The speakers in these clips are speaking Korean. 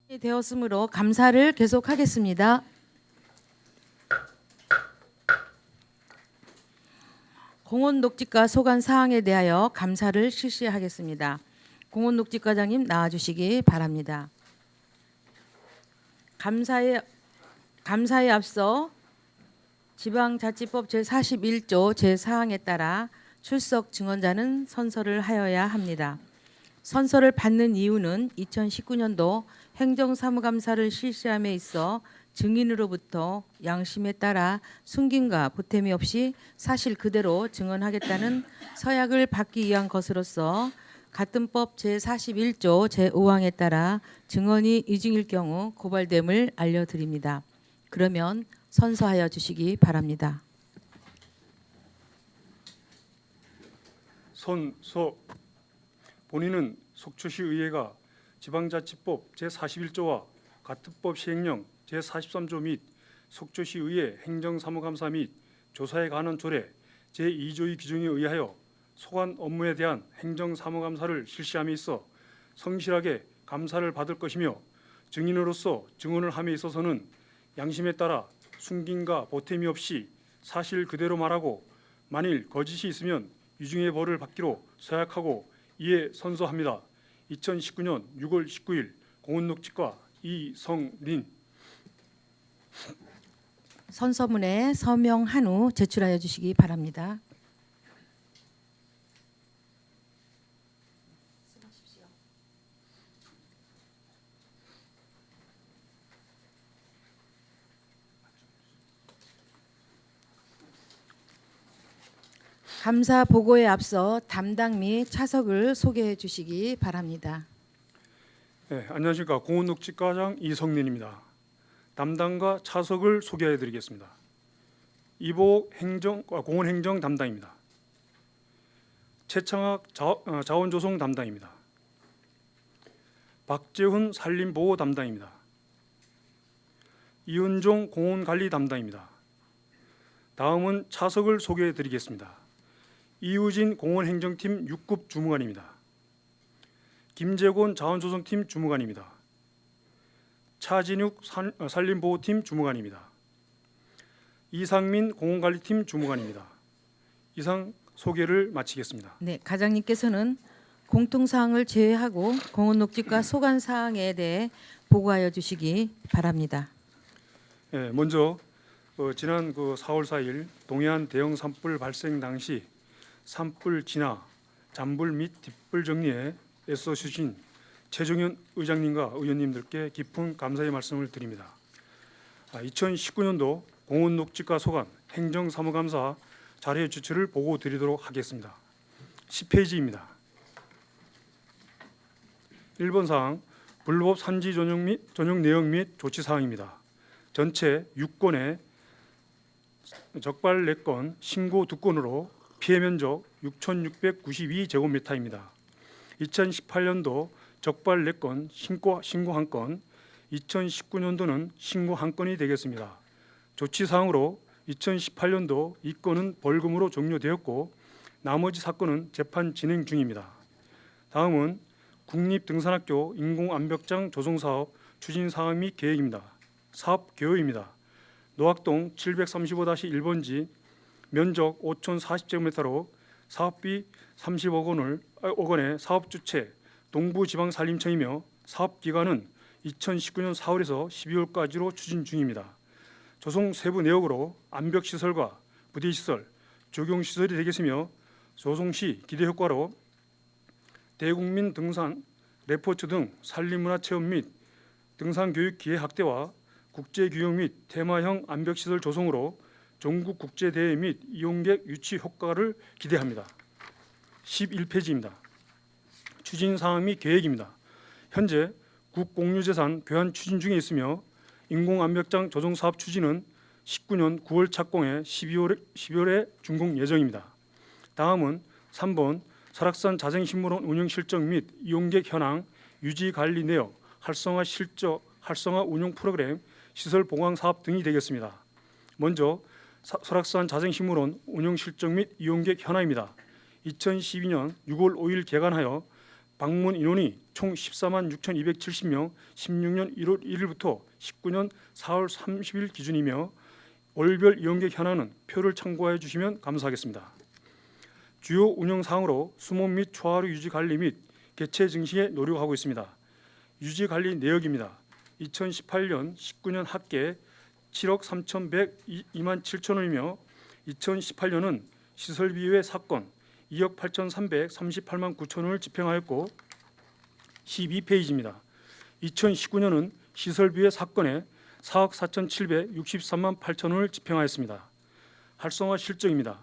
되었으므로 감사를 계속하겠습니다. 공원녹지과 소관 사항에 대하여 감사를 실시하겠습니다. 공원녹지과장님 나와주시기 바랍니다. 감사에 앞서 지방자치법 제41조 제4항에 따라 출석 증언자는 선서를 하여야 합니다. 선서를 받는 이유는 2019년도 행정사무감사를 실시함에 있어 증인으로부터 양심에 따라 숨김과 보탬이 없이 사실 그대로 증언하겠다는 서약을 받기 위한 것으로서 같은 법 제41조 제5항에 따라 증언이 이중일 경우 고발됨을 알려드립니다. 그러면 선서하여 주시기 바랍니다. 선서. 본인은 속초시 의회가 지방자치법 제41조와 같은 법 시행령 제43조 및 속초시 의회 행정사무감사 및 조사에 관한 조례 제2조의 규정에 의하여 소관 업무에 대한 행정사무감사를 실시함에 있어 성실하게 감사를 받을 것이며 증인으로서 증언을 함에 있어서는 양심에 따라 숨김과 보탬이 없이 사실 그대로 말하고 만일 거짓이 있으면 위중의 벌을 받기로 서약하고 이에 선서합니다. 2019년 6월 19일 공원녹지과 이성린. 선서문에 서명한 후 제출하여 주시기 바랍니다. 감사 보고에 앞서 담당 및 차석을 소개해 주시기 바랍니다. 네, 안녕하십니까. 공원녹지과장 이성린입니다. 담당과 차석을 소개해 드리겠습니다. 이복 공원행정 담당입니다. 최창학 자원조성 담당입니다. 박재훈 산림보호 담당입니다. 이은종 공원관리 담당입니다. 다음은 차석을 소개해 드리겠습니다. 이우진 공원행정팀 6급 주무관입니다. 김재곤 자원조성팀 주무관입니다. 차진욱 산림보호팀 주무관입니다. 이상민 공원관리팀 주무관입니다. 이상 소개를 마치겠습니다. 네, 과장님께서는 공통사항을 제외하고 공원녹지과 소관사항에 대해 보고하여 주시기 바랍니다. 네, 먼저 지난 4월 4일 동해안 대형 산불 발생 당시 산불 진화, 잔불 및 뒷불 정리에 애써주신 최정현 의장님과 의원님들께 깊은 감사의 말씀을 드립니다. 2019년도 공원녹지과 소관 행정사무감사 자료 주체를 보고 드리도록 하겠습니다. 10페이지입니다. 1번 사항 불법 산지 전용 내용 및 조치 사항입니다. 전체 6건의 적발 4건, 신고 2건으로 피해 면적 6,692제곱미터입니다. 2018년도 적발 4건, 신고 1건, 2019년도는 신고 1건이 되겠습니다. 조치사항으로 2018년도 2건은 벌금으로 종료되었고 나머지 사건은 재판 진행 중입니다. 다음은 국립등산학교 인공암벽장 조성사업 추진사항 및 계획입니다. 사업 개요입니다. 노학동 735-1번지 면적 5,040제곱미터로 사업비 30억 원의 사업 주체 동부지방산림청이며 사업 기간은 2019년 4월에서 12월까지로 추진 중입니다. 조성 세부 내역으로 암벽 시설과 부대 시설, 조경 시설이 되겠으며 조성 시 기대 효과로 대국민 등산 레포츠 등 산림문화 체험 및 등산 교육 기회 확대와 국제 규형 및 테마형 암벽 시설 조성으로 전국 국제 대회 및 이용객 유치 효과를 기대합니다. 11페이지입니다. 추진 사항 및 계획입니다. 현재 국공유재산 교환 추진 중에 있으며 인공암벽장 조성 사업 추진은 19년 9월 착공해 12월에 준공 예정입니다. 다음은 3번 설악산 자생식물원 운영 실정 및 이용객 현황, 유지 관리 내역, 활성화 운영 프로그램, 시설 보강 사업 등이 되겠습니다. 먼저 설악산 자생식물원 운영 실정 및 이용객 현황입니다. 2012년 6월 5일 개관하여 방문 인원이 총 14만 6,270명, 16년 1월 1일부터 19년 4월 30일 기준이며 월별 이용객 현황은 표를 참고해 주시면 감사하겠습니다. 주요 운영 사항으로 수목 및 초하루 유지 관리 및 개체 증식에 노력하고 있습니다. 유지 관리 내역입니다. 2018년 19년 합계 7억 3,102만 7천 원이며 2018년은 시설비 외 사건 2억 8,338만 9천 원을 집행하였고 12페이지입니다. 2019년은 시설비 외 사건에 4억 4,763만 8천 원을 집행하였습니다. 활성화 실적입니다.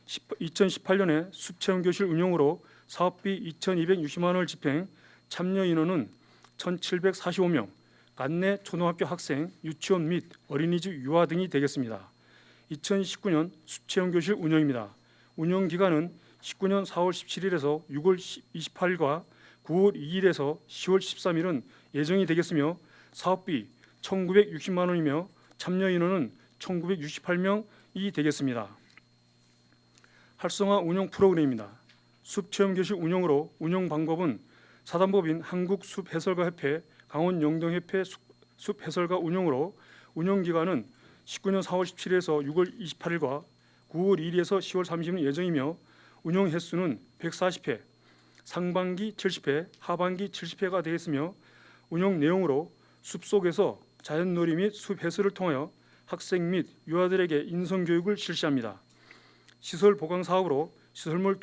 2018년에 숲체험교실 운영으로 사업비 2,260만 원을 집행, 참여 인원은 1,745명, 관내 초등학교 학생, 유치원 및 어린이집 유아 등이 되겠습니다. 2019년 숲체험교실 운영입니다. 운영 기간은 19년 4월 17일에서 6월 28일과 9월 2일에서 10월 13일은 예정이 되겠으며 사업비 1,960만 원이며 참여 인원은 1,968명이 되겠습니다. 활성화 운영 프로그램입니다. 숲체험교실 운영으로 운영 방법은 사단법인 한국숲해설가협회, 강원영동협회 숲해설가 운영으로 운영 기간은 19년 4월 17일에서 6월 28일과 9월 2일에서 10월 30일 예정이며 운영 횟수는 140회, 상반기 70회, 하반기 70회가 되겠으며 운영 내용으로 숲속에서 자연놀이 및 숲해설을 통하여 학생 및 유아들에게 인성교육을 실시합니다. 시설 보강 사업으로 시설물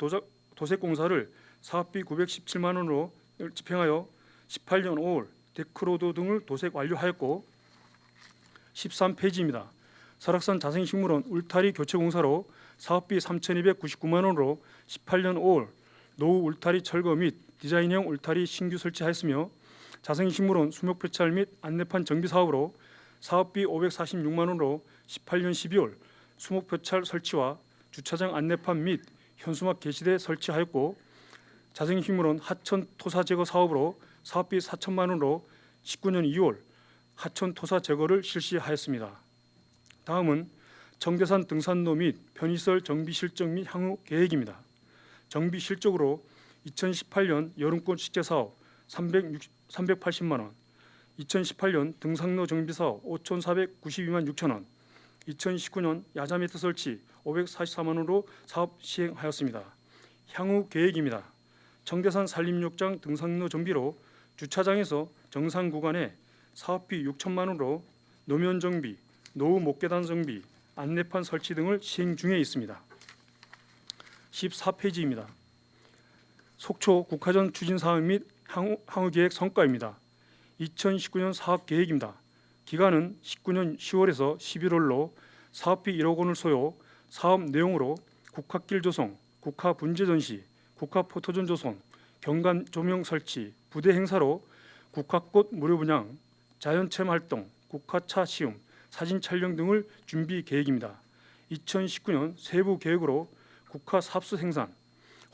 도색공사를 사업비 917만 원으로 집행하여 18년 5월 데크로드 등을 도색 완료하였고 13페이지입니다. 설악산 자생식물원 울타리 교체 공사로 사업비 3,299만 원으로 18년 5월 노후 울타리 철거 및 디자인형 울타리 신규 설치하였으며 자생식물원 수목표찰 및 안내판 정비 사업으로 사업비 546만 원으로 18년 12월 수목표찰 설치와 주차장 안내판 및 현수막 게시대 설치하였고 자생식물원 하천 토사 제거 사업으로 사업비 4천만 원으로 19년 2월 하천 토사 제거를 실시하였습니다. 다음은 정대산 등산로 및 편의시설 정비 실적 및 향후 계획입니다. 정비 실적으로 2018년 여름꽃 식재 사업 380만 원, 2018년 등산로 정비 사업 5,492만 6천 원, 2019년 야자 매트 설치 544만 원으로 사업 시행하였습니다. 향후 계획입니다. 정대산 산림욕장 등산로 정비로 주차장에서 정상 구간에 사업비 6천만 원으로 노면 정비, 노후 목계단 정비, 안내판 설치 등을 시행 중에 있습니다. 14페이지입니다. 속초 국화전 추진 사업 및 향후 계획 성과입니다. 2019년 사업 계획입니다. 기간은 19년 10월에서 11월로 사업비 1억 원을 소요, 사업 내용으로 국화길 조성, 국화 분재 전시, 국화 포토존 조성, 경관 조명 설치, 부대 행사로 국화꽃 무료 분양, 자연체험 활동, 국화차 시음, 사진 촬영 등을 준비 계획입니다. 2019년 세부 계획으로 국화 삽수 생산,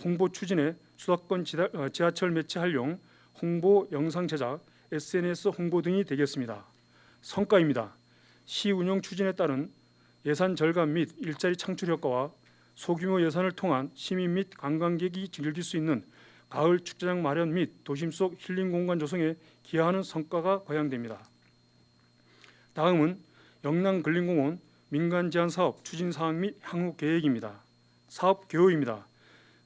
홍보 추진에 수도권 지하철 매체 활용, 홍보 영상 제작, SNS 홍보 등이 되겠습니다. 성과입니다. 시 운영 추진에 따른 예산 절감 및 일자리 창출 효과와 소규모 예산을 통한 시민 및 관광객이 즐길 수 있는 가을 축제장 마련 및 도심 속 힐링 공간 조성에 기여하는 성과가 거양됩니다. 다음은 영남근린공원 민간 제한 사업 추진 사항 및 향후 계획입니다. 사업 개요입니다.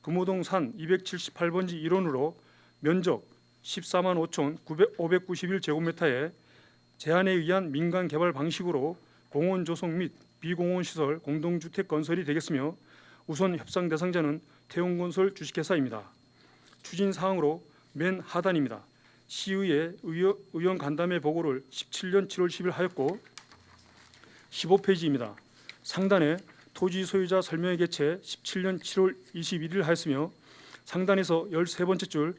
금호동 산 278번지 일원으로 면적 14만 5,591제곱미터에 제한에 의한 민간 개발 방식으로 공원 조성 및 비공원 시설 공동주택 건설이 되겠으며 우선 협상 대상자는 태용건설 주식회사입니다. 추진 사항으로 맨 하단입니다. 시의회 의원 간담회 보고를 17년 7월 10일 하였고 15페이지입니다. 상단에 토지 소유자 설명회 개최 17년 7월 21일 하였으며 상단에서 13번째 줄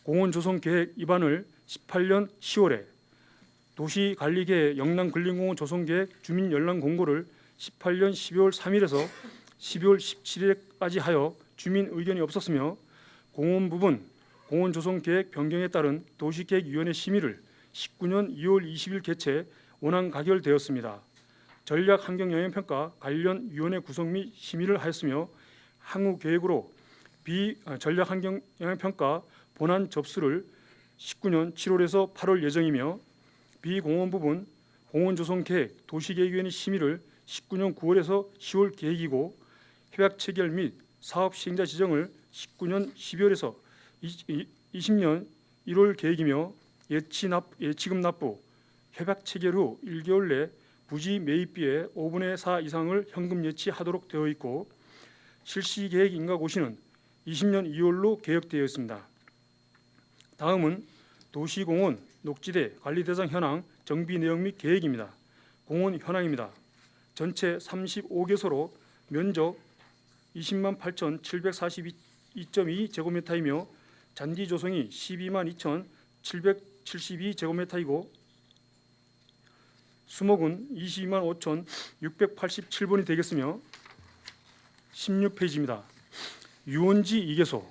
공원 조성 계획 입안을 18년 10월에 도시관리계획 영남근린공원 조성계획 주민 연락 공고를 18년 12월 3일에서 12월 17일까지 하여 주민 의견이 없었으며 공원 부분 공원 조성 계획 변경에 따른 도시계획위원회 심의를 19년 2월 20일 개최 원안 가결되었습니다. 전략 환경 영향 평가 관련 위원회 구성 및 심의를 하였으며 향후 계획으로 전략 환경 영향 평가 본안 접수를 19년 7월에서 8월 예정이며 비공원 부분 공원조성계획 도시계획위원회 심의를 19년 9월에서 10월 계획이고 협약 체결 및 사업 시행자 지정을 19년 12월에서 20년 1월 계획이며 예치금 납부 협약 체결 후 1개월 내 부지 매입비의 5분의 4 이상을 현금 예치하도록 되어 있고 실시 계획 인가 고시는 20년 2월로 계획되어 있습니다. 다음은 도시공원 녹지대 관리 대상 현황 정비 내용 및 계획입니다. 공원 현황입니다. 전체 35개소로 면적 20만 8,742.2 제곱미터이며 잔디 조성이 12만 2,772 제곱미터이고 수목은 22만 5,687번이 되겠으며 16페이지입니다. 유원지 2개소,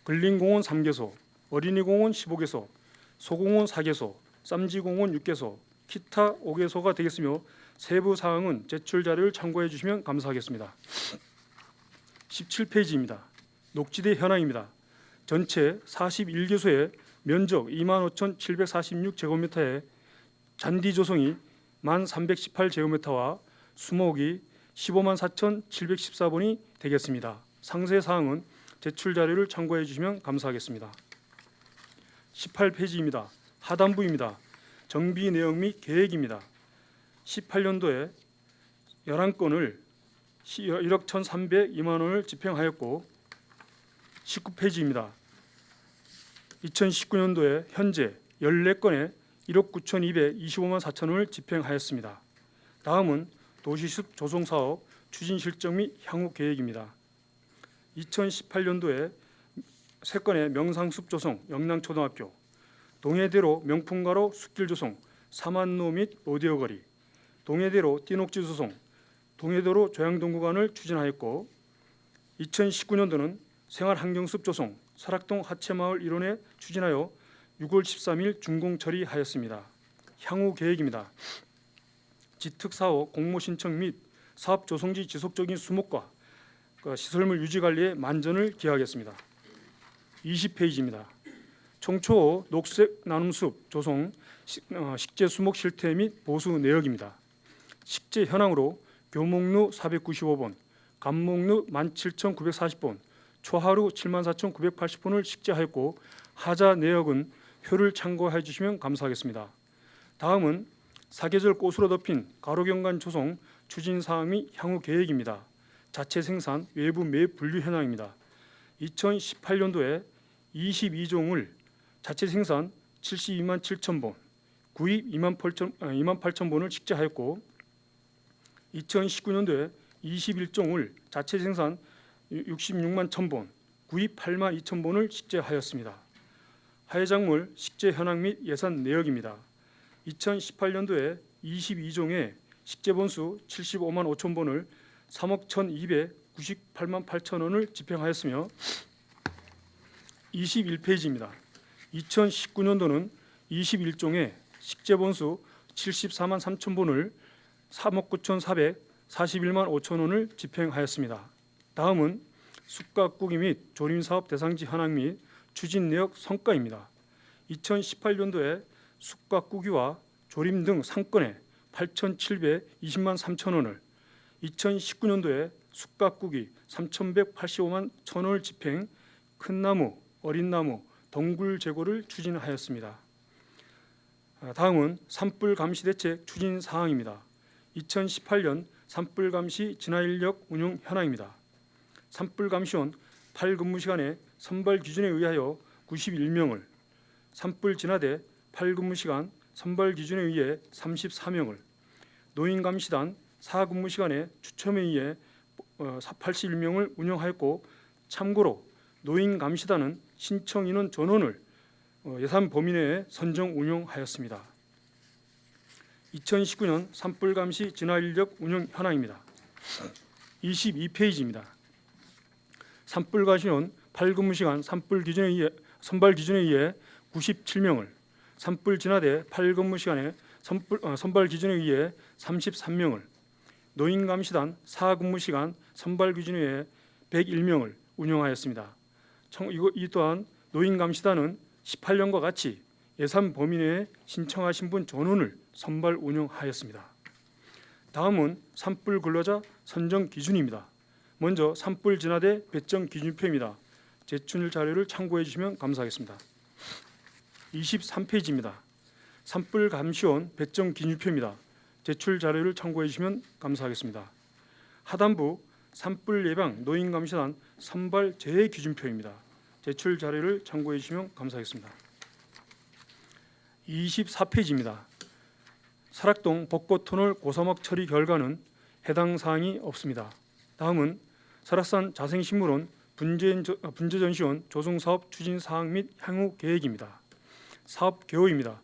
근린공원 3개소, 어린이공원 15개소, 소공원 4개소, 쌈지공원 6개소, 기타 5개소가 되겠으며 세부 사항은 제출 자료를 참고해 주시면 감사하겠습니다. 17페이지입니다. 녹지대 현황입니다. 전체 41개소의 면적 25,746제곱미터에 잔디 조성이 1,318제곱미터와 수목이 15만 4,714번이 되겠습니다. 상세 사항은 제출 자료를 참고해 주시면 감사하겠습니다. 18페이지입니다. 하단부입니다. 정비 내용 및 계획입니다. 18년도에 11건을 1억 1,302만 원을 집행하였고 19페이지입니다. 2019년도에 현재 14건에 1억 9,225만 4천 원을 집행하였습니다. 다음은 도시숲 조성사업 추진 실적 및 향후 계획입니다. 2018년도에 3건의 명상숲 조성 영랑초등학교, 동해대로 명품가로 숲길 조성 사만로 및 로데오 거리, 동해대로 띠녹지 조성 동해도로 조양동 구간을 추진하였고 2019년도는 생활환경숲 조성 설악동 하체마을 일원에 추진하여 6월 13일 준공 처리하였습니다. 향후 계획입니다. 지특사업 공모 신청 및 사업 조성지 지속적인 수목과 시설물 유지 관리에 만전을 기하겠습니다. 20페이지입니다. 총초 녹색 나눔숲 조성 식재 수목 실태 및 보수 내역입니다. 식재 현황으로 교목루 495번, 감목루 17,940번, 초하루 74,980번을 식재하였고 하자 내역은 표를 참고해 주시면 감사하겠습니다. 다음은 사계절 꽃으로 덮인 가로경관 조성 추진 사항 및 향후 계획입니다. 자체 생산 외부 매입 분류 현황입니다. 2018년도에 22종을 자체 생산 72만 7천 번, 구입 2만 8천 번을 식재하였고 2019년도에 21종을 자체 생산 66만 1천 번, 구입 8만 2천 번을 식재하였습니다. 하해작물 식재 현황 및 예산 내역입니다. 2018년도에 22종의 식재 번수 75만 5천 번을 3억 1,298만 8천 원을 집행하였으며 21페이지입니다. 2019년도는 21종의 식재 번수 74만 3천 번을 3억 9,441만 5천 원을 집행하였습니다. 다음은 숲가꾸기 및 조림사업 대상지 현황 및 추진 내역 성과입니다. 2018년도에 숲가꾸기와 조림 등 상건에 8,720만 3천 원을, 2019년도에 숲가꾸기 3,185만 1천 원을 집행, 큰 나무, 어린 나무, 덩굴 제거를 추진하였습니다. 다음은 산불 감시 대책 추진 사항입니다. 2018년 산불 감시 진화 인력 운영 현황입니다. 산불 감시원 8근무 시간에 선발 기준에 의하여 91명을, 산불 진화대 8근무 시간 선발 기준에 의해 34명을, 노인 감시단 4근무 시간에 추첨에 의해 81명을 운영하였고 참고로 노인 감시단은 신청 인원 전원을 예산 범위 내에 선정 운영하였습니다. 2019년 산불 감시 진화 인력 운영 현황입니다. 22페이지입니다. 산불 감시원 8근무 시간 선발 기준에 의해 97명을, 산불 진화대 8근무 시간에 선발 기준에 의해 33명을, 노인 감시단 4근무 시간 선발 기준에 의해 101명을 운영하였습니다. 이 또한 노인감시단은 18년과 같이 예산 범위 내에 신청하신 분 전원을 선발 운영하였습니다. 다음은 산불 근로자 선정 기준입니다. 먼저 산불 진화대 배정 기준표입니다. 제출 자료를 참고해 주시면 감사하겠습니다. 23페이지입니다. 산불 감시원 배정 기준표입니다. 제출 자료를 참고해 주시면 감사하겠습니다. 하단부 산불 예방 노인감시단 선발 제해 기준표입니다. 제출 자료를 참고해 주시면 감사하겠습니다. 24페이지입니다. 설악동 벚꽃터널 고사막 처리 결과는 해당 사항이 없습니다. 다음은 설악산 자생식물원 분재전시원 조성사업 추진사항 및 향후 계획입니다. 사업 개요입니다.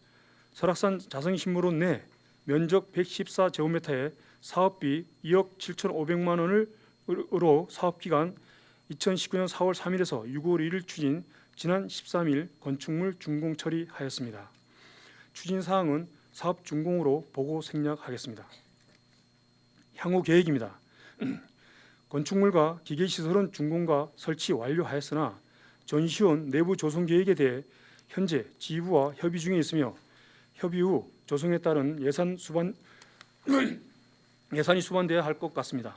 설악산 자생식물원 내 면적 114제곱미터에 사업비 2억 7,500만 원으로 사업기간 2019년 4월 3일에서 6월 1일 추진 지난 13일 건축물 준공 처리하였습니다. 추진사항은 사업 준공으로 보고 생략하겠습니다. 향후 계획입니다. 건축물과 기계시설은 준공과 설치 완료하였으나 전시원 내부 조성 계획에 대해 현재 지부와 협의 중에 있으며 협의 후 조성에 따른 예산이 수반되어야 할 것 같습니다.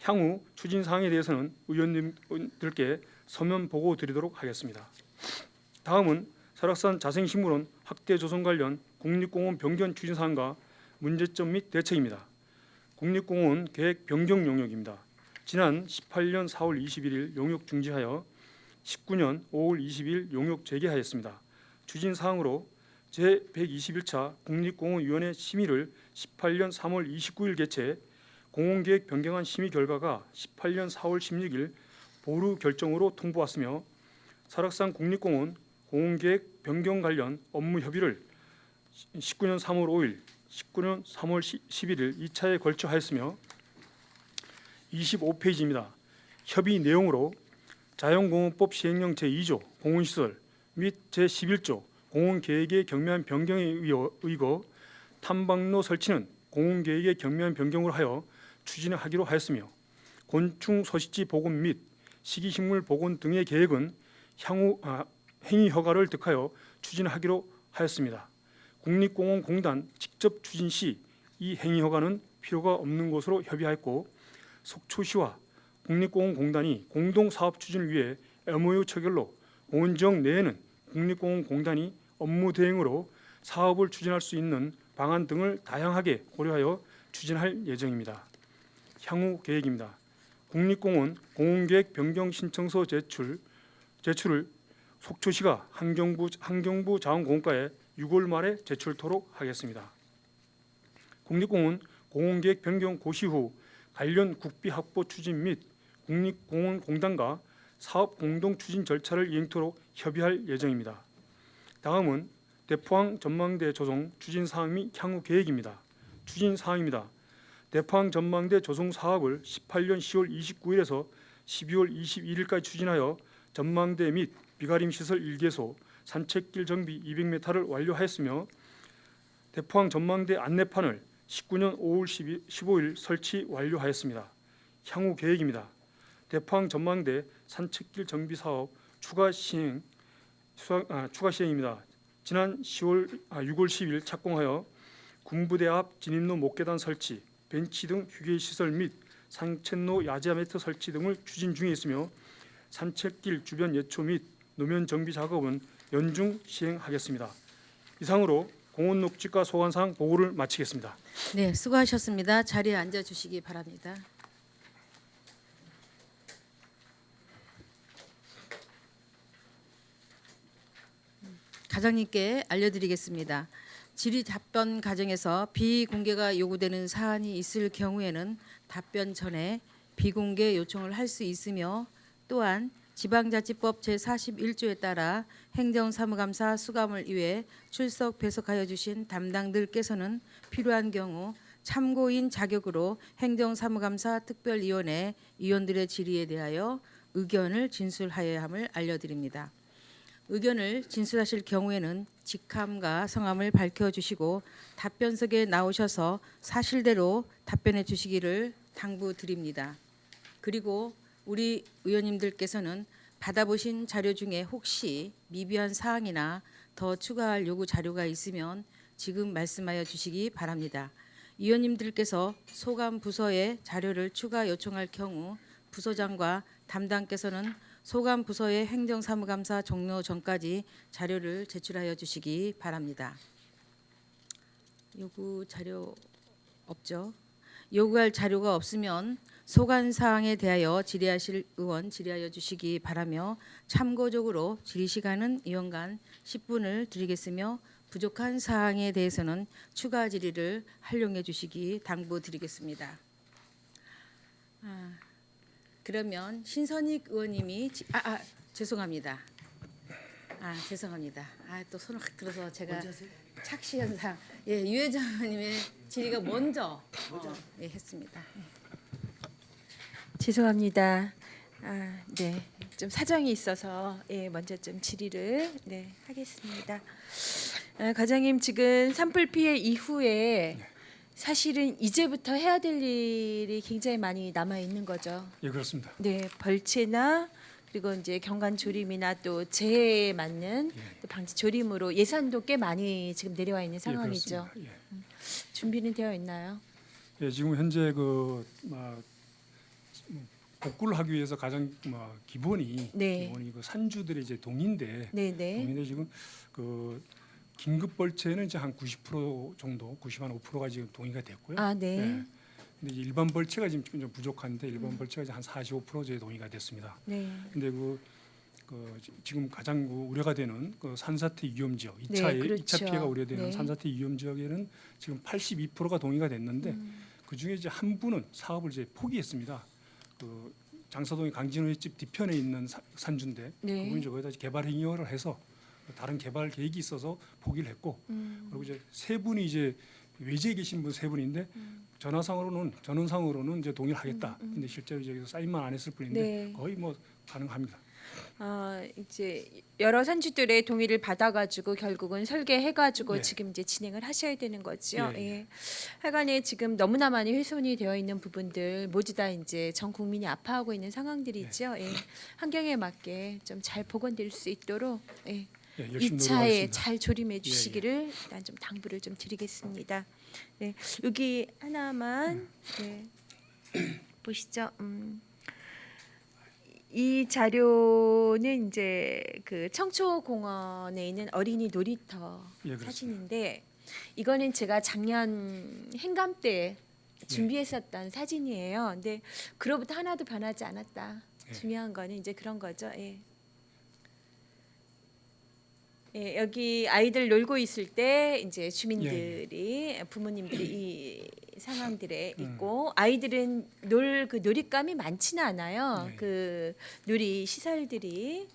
향후 추진 사항에 대해서는 의원님들께 서면 보고 드리도록 하겠습니다. 다음은 설악산 자생식물원 확대 조성 관련 국립공원 변경 추진 사항과 문제점 및 대책입니다. 국립공원 계획 변경 용역입니다. 지난 18년 4월 21일 용역 중지하여 19년 5월 20일 용역 재개하였습니다. 추진 사항으로 제121차 국립공원위원회 심의를 18년 3월 29일 개최 공원계획 변경안 심의 결과가 18년 4월 16일 보류 결정으로 통보왔으며 설악산 국립공원 공원계획 변경 관련 업무 협의를 19년 3월 5일, 19년 3월 11일 2차에 걸쳐 하였으며 25페이지입니다. 협의 내용으로 자연공원법 시행령 제2조 공원시설 및 제11조 공원계획의 경미한 변경에 의거 탐방로 설치는 공원계획의 경미한 변경으로 하여 추진하기로 하였으며 곤충 서식지 복원 및 시기식물 복원 등의 계획은 향후 행위 허가를 득하여 추진하기로 하였습니다. 국립공원공단 직접 추진 시 이 행위 허가는 필요가 없는 것으로 협의하였고 속초시와 국립공원공단이 공동사업 추진을 위해 MOU 체결로 공원지역 내에는 국립공원공단이 업무 대행으로 사업을 추진할 수 있는 방안 등을 다양하게 고려하여 추진할 예정입니다. 향후 계획입니다. 국립공원 공원계획 변경 신청서 제출을 속초시가 환경부 자원공과에 6월 말에 제출토록 하겠습니다. 국립공원 공원계획 변경 고시 후 관련 국비 확보 추진 및 국립공원공단과 사업 공동 추진 절차를 이행토록 협의할 예정입니다. 다음은 대포항 전망대 조성 추진 사항 및 향후 계획입니다. 추진 사항입니다. 대포항 전망대 조성 사업을 18년 10월 29일에서 12월 21일까지 추진하여 전망대 및 비가림 시설 1개소, 산책길 정비 200m를 완료하였으며 대포항 전망대 안내판을 19년 5월 15일 설치 완료하였습니다. 향후 계획입니다. 대포항 전망대 산책길 정비 사업 추가 시행입니다. 지난 6월 10일 착공하여 군부대 앞 진입로 목계단 설치, 벤치 등 휴게 시설 및 산책로 야자 매트 설치 등을 추진 중에 있으며 산책길 주변 예초 및 노면 정비 작업은 연중 시행하겠습니다. 이상으로 공원 녹지과 소관사항 보고를 마치겠습니다. 네, 수고하셨습니다. 자리에 앉아 주시기 바랍니다. 과장님께 알려드리겠습니다. 질의 답변 과정에서 비공개가 요구되는 사안이 있을 경우에는 답변 전에 비공개 요청을 할 수 있으며 또한 지방자치법 제41조에 따라 행정사무감사 수감을 위해 출석 배석하여 주신 담당들께서는 필요한 경우 참고인 자격으로 행정사무감사 특별위원회 위원들의 질의에 대하여 의견을 진술하여야 함을 알려드립니다. 의견을 진술하실 경우에는 직함과 성함을 밝혀주시고 답변석에 나오셔서 사실대로 답변해 주시기를 당부드립니다. 그리고 우리 의원님들께서는 받아보신 자료 중에 혹시 미비한 사항이나 더 추가할 요구 자료가 있으면 지금 말씀하여 주시기 바랍니다. 위원님들께서 소관 부서에 자료를 추가 요청할 경우 부서장과 담당께서는 소관 부서의 행정사무감사 종료 전까지 자료를 제출하여 주시기 바랍니다. 요구 자료 없죠? 요구할 자료가 없으면 소관 사항에 대하여 질의하실 의원 질의하여 주시기 바라며 참고적으로 질의 시간은 의원간 10분을 드리겠으며 부족한 사항에 대해서는 추가 질의를 활용해 주시기 당부드리겠습니다. 그러면 신선익 의원님이 죄송합니다. 죄송합니다. 또 손을 확 들어서 제가 착시 현상. 유혜정 의원님의 질의가 먼저 했습니다. 죄송합니다. 네, 좀 사정이 있어서 먼저 좀 질의를 하겠습니다. 과장님 지금 산불 피해 이후에 사실은 이제부터 해야 될 일이 굉장히 많이 남아 있는 거죠. 예, 그렇습니다. 네, 벌채나 그리고 이제 경관 조림이나 또 재해에 맞는 또 방지 조림으로 예산도 꽤 많이 지금 내려와 있는 상황이죠. 예, 그렇습니다. 준비는 되어 있나요? 예, 지금 현재 복구를 하기 위해서 가장 기본이 그 산주들의 이제 동인데 동인데 지금 그 긴급 벌채는 이제 한 90% 정도, 95%가 지금 동의가 됐고요. 네. 근데 일반 벌채가 지금 좀 부족한데 일반 벌채가 이제 한 45% 정도 동의가 됐습니다. 네. 근데 지금 가장 우려가 되는 그 산사태 위험 지역, 2차 피해가 우려되는 산사태 위험 지역에는 지금 82%가 동의가 됐는데 그 중에 이제 한 분은 사업을 이제 포기했습니다. 그 장사동의 강진호의 집 뒤편에 있는 산주인데 그분이 거기다 개발 행위를 해서 다른 개발 계획이 있어서 포기를 했고 그리고 이제 세 분이 이제 외지에 계신 분 세 분인데 전원상으로는 이제 동의를 하겠다. 근데 실제로 이제 사인만 안 했을 뿐인데 거의 가능합니다. 이제 여러 산주들의 동의를 받아가지고 결국은 설계해가지고 지금 이제 진행을 하셔야 되는 거죠. 하여간에 지금 너무나 많이 훼손이 되어 있는 부분들 모두 다 이제 전 국민이 아파하고 있는 상황들이죠. 환경에 맞게 좀 잘 복원될 수 있도록 2차에 잘 조림해 주시기를 일단 좀 당부를 좀 드리겠습니다. 여기 하나만 보시죠. 이 자료는 이제 그 청초공원에 있는 어린이 놀이터 사진인데 이거는 제가 작년 행감 때 준비했었던 사진이에요. 근데 그로부터 하나도 변하지 않았다. 중요한 거는 이제 그런 거죠. 여기 아이들 놀고 있을 때 이제 주민들이 부모님들이 이 상황들에 있고 아이들은 그 놀잇감이 많지는 않아요. 그 놀이 시설들이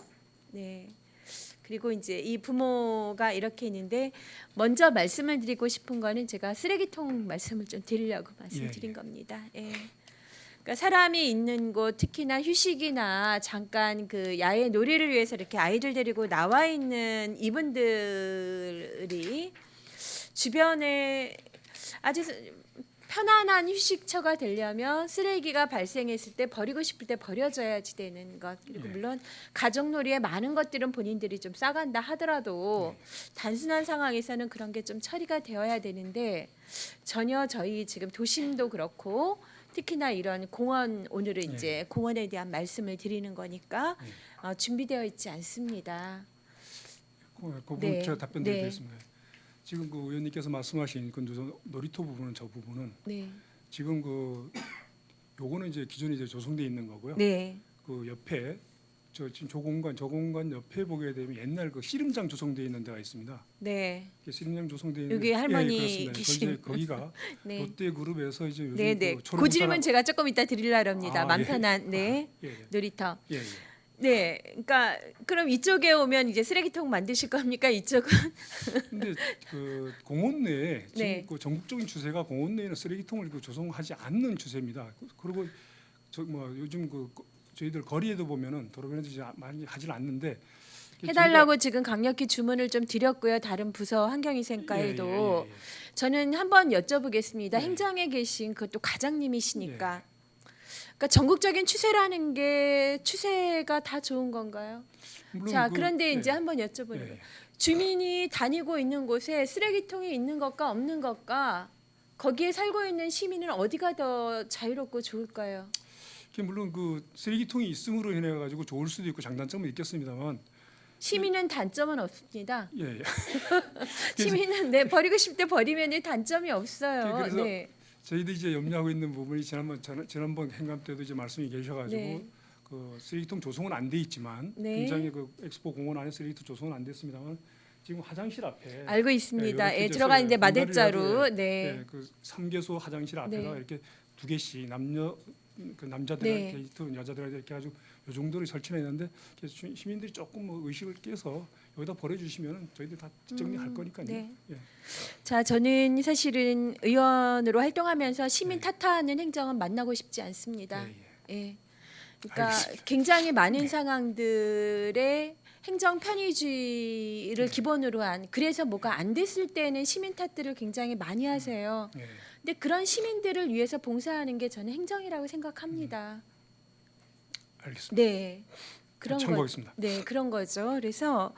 그리고 이제 이 부모가 이렇게 있는데 먼저 말씀을 드리고 싶은 거는 제가 쓰레기통 말씀을 좀 드리려고 말씀드린 겁니다. 그러니까 사람이 있는 곳 특히나 휴식이나 잠깐 그 야외 놀이를 위해서 이렇게 아이들 데리고 나와 있는 이분들이 주변에 아주 편안한 휴식처가 되려면 쓰레기가 발생했을 때 버리고 싶을 때 버려져야지 되는 것. 그리고 물론 가족놀이에 많은 것들은 본인들이 좀 싸간다 하더라도 단순한 상황에서는 그런 게 좀 처리가 되어야 되는데 전혀 저희 지금 도심도 그렇고 특히나 이런 공원 오늘은 이제 공원에 대한 말씀을 드리는 거니까 준비되어 있지 않습니다. 그 부분 제가 답변드리겠습니다. 지금 그 의원님께서 말씀하신 그 놀이터 부분은 저 부분은 지금 요거는 이제 기존에 이제 조성돼 있는 거고요. 그 옆에 지금 저 공간 옆에 보게 되면 옛날 그 씨름장 조성돼 있는 데가 있습니다. 씨름장 조성돼 있는 여기 할머니 계신 거기가 롯데그룹에서 이제 요즘 그 질문 제가 조금 이따 드리려고 합니다. 맘 편한 놀이터. 그러니까 그럼 이쪽에 오면 이제 쓰레기통 만드실 겁니까? 이쪽은? 근데 그 공원 내에 지금 그 전국적인 추세가 공원 내에는 쓰레기통을 조성하지 않는 추세입니다. 그리고 요즘 저희들 거리에도 보면은 도로변에도 많이 하질 않는데 해달라고 지금 강력히 주문을 좀 드렸고요. 다른 부서 환경위생과에도 저는 한번 여쭤보겠습니다. 행정에 계신 그것도 과장님이시니까 그러니까 전국적인 추세라는 게 추세가 다 좋은 건가요? 물론 자, 그- 그런데 이제 예, 한번 여쭤보는 예, 거예요. 예. 주민이 다니고 있는 곳에 쓰레기통이 있는 것과 없는 것과 거기에 살고 있는 시민은 어디가 더 자유롭고 좋을까요? 이게 물론 그 쓰레기통이 있음으로 인해 가지고 좋을 수도 있고 장단점은 있겠습니다만, 시민은 단점은 없습니다. 예, 예. 시민은 네, 버리고 싶을 때 버리면 단점이 없어요. 그래서 네. 저희들이 이제 염려하고 있는 부분이 지난번 행감 때도 이제 말씀이 계셔가지고 네. 그 쓰레기통 조성은 안 돼 있지만 네. 굉장히 그 엑스포 공원 안에 쓰레기통 조성은 안 됐습니다만 지금 화장실 앞에 알고 있습니다. 이렇게 예, 이제 들어가는데 공간을 마대자루. 가지고, 네. 그 3개소 화장실 앞에다 네. 이렇게 2개씩 남자들한테 네. 여자들한테 이렇게 아주 요 정도를 설치했는데 시민들이 조금 뭐 의식을 깨서 여기다 버려주시면 저희들 다 정리할 거니까요. 네. 예. 자, 저는 사실은 의원으로 활동하면서 시민 네. 탓하는 행정은 만나고 싶지 않습니다. 예, 예. 예. 그러니까 알겠습니다. 굉장히 많은 상황들의 행정 편의주의를 네. 기본으로 한 그래서 뭐가 안 됐을 때는 시민 탓들을 굉장히 많이 하세요. 예. 근데 그런 시민들을 위해서 봉사하는 게 저는 행정이라고 생각합니다. 알겠습니다. 네. 그런 거. 참고하겠습니다. 네, 그런 거죠. 그래서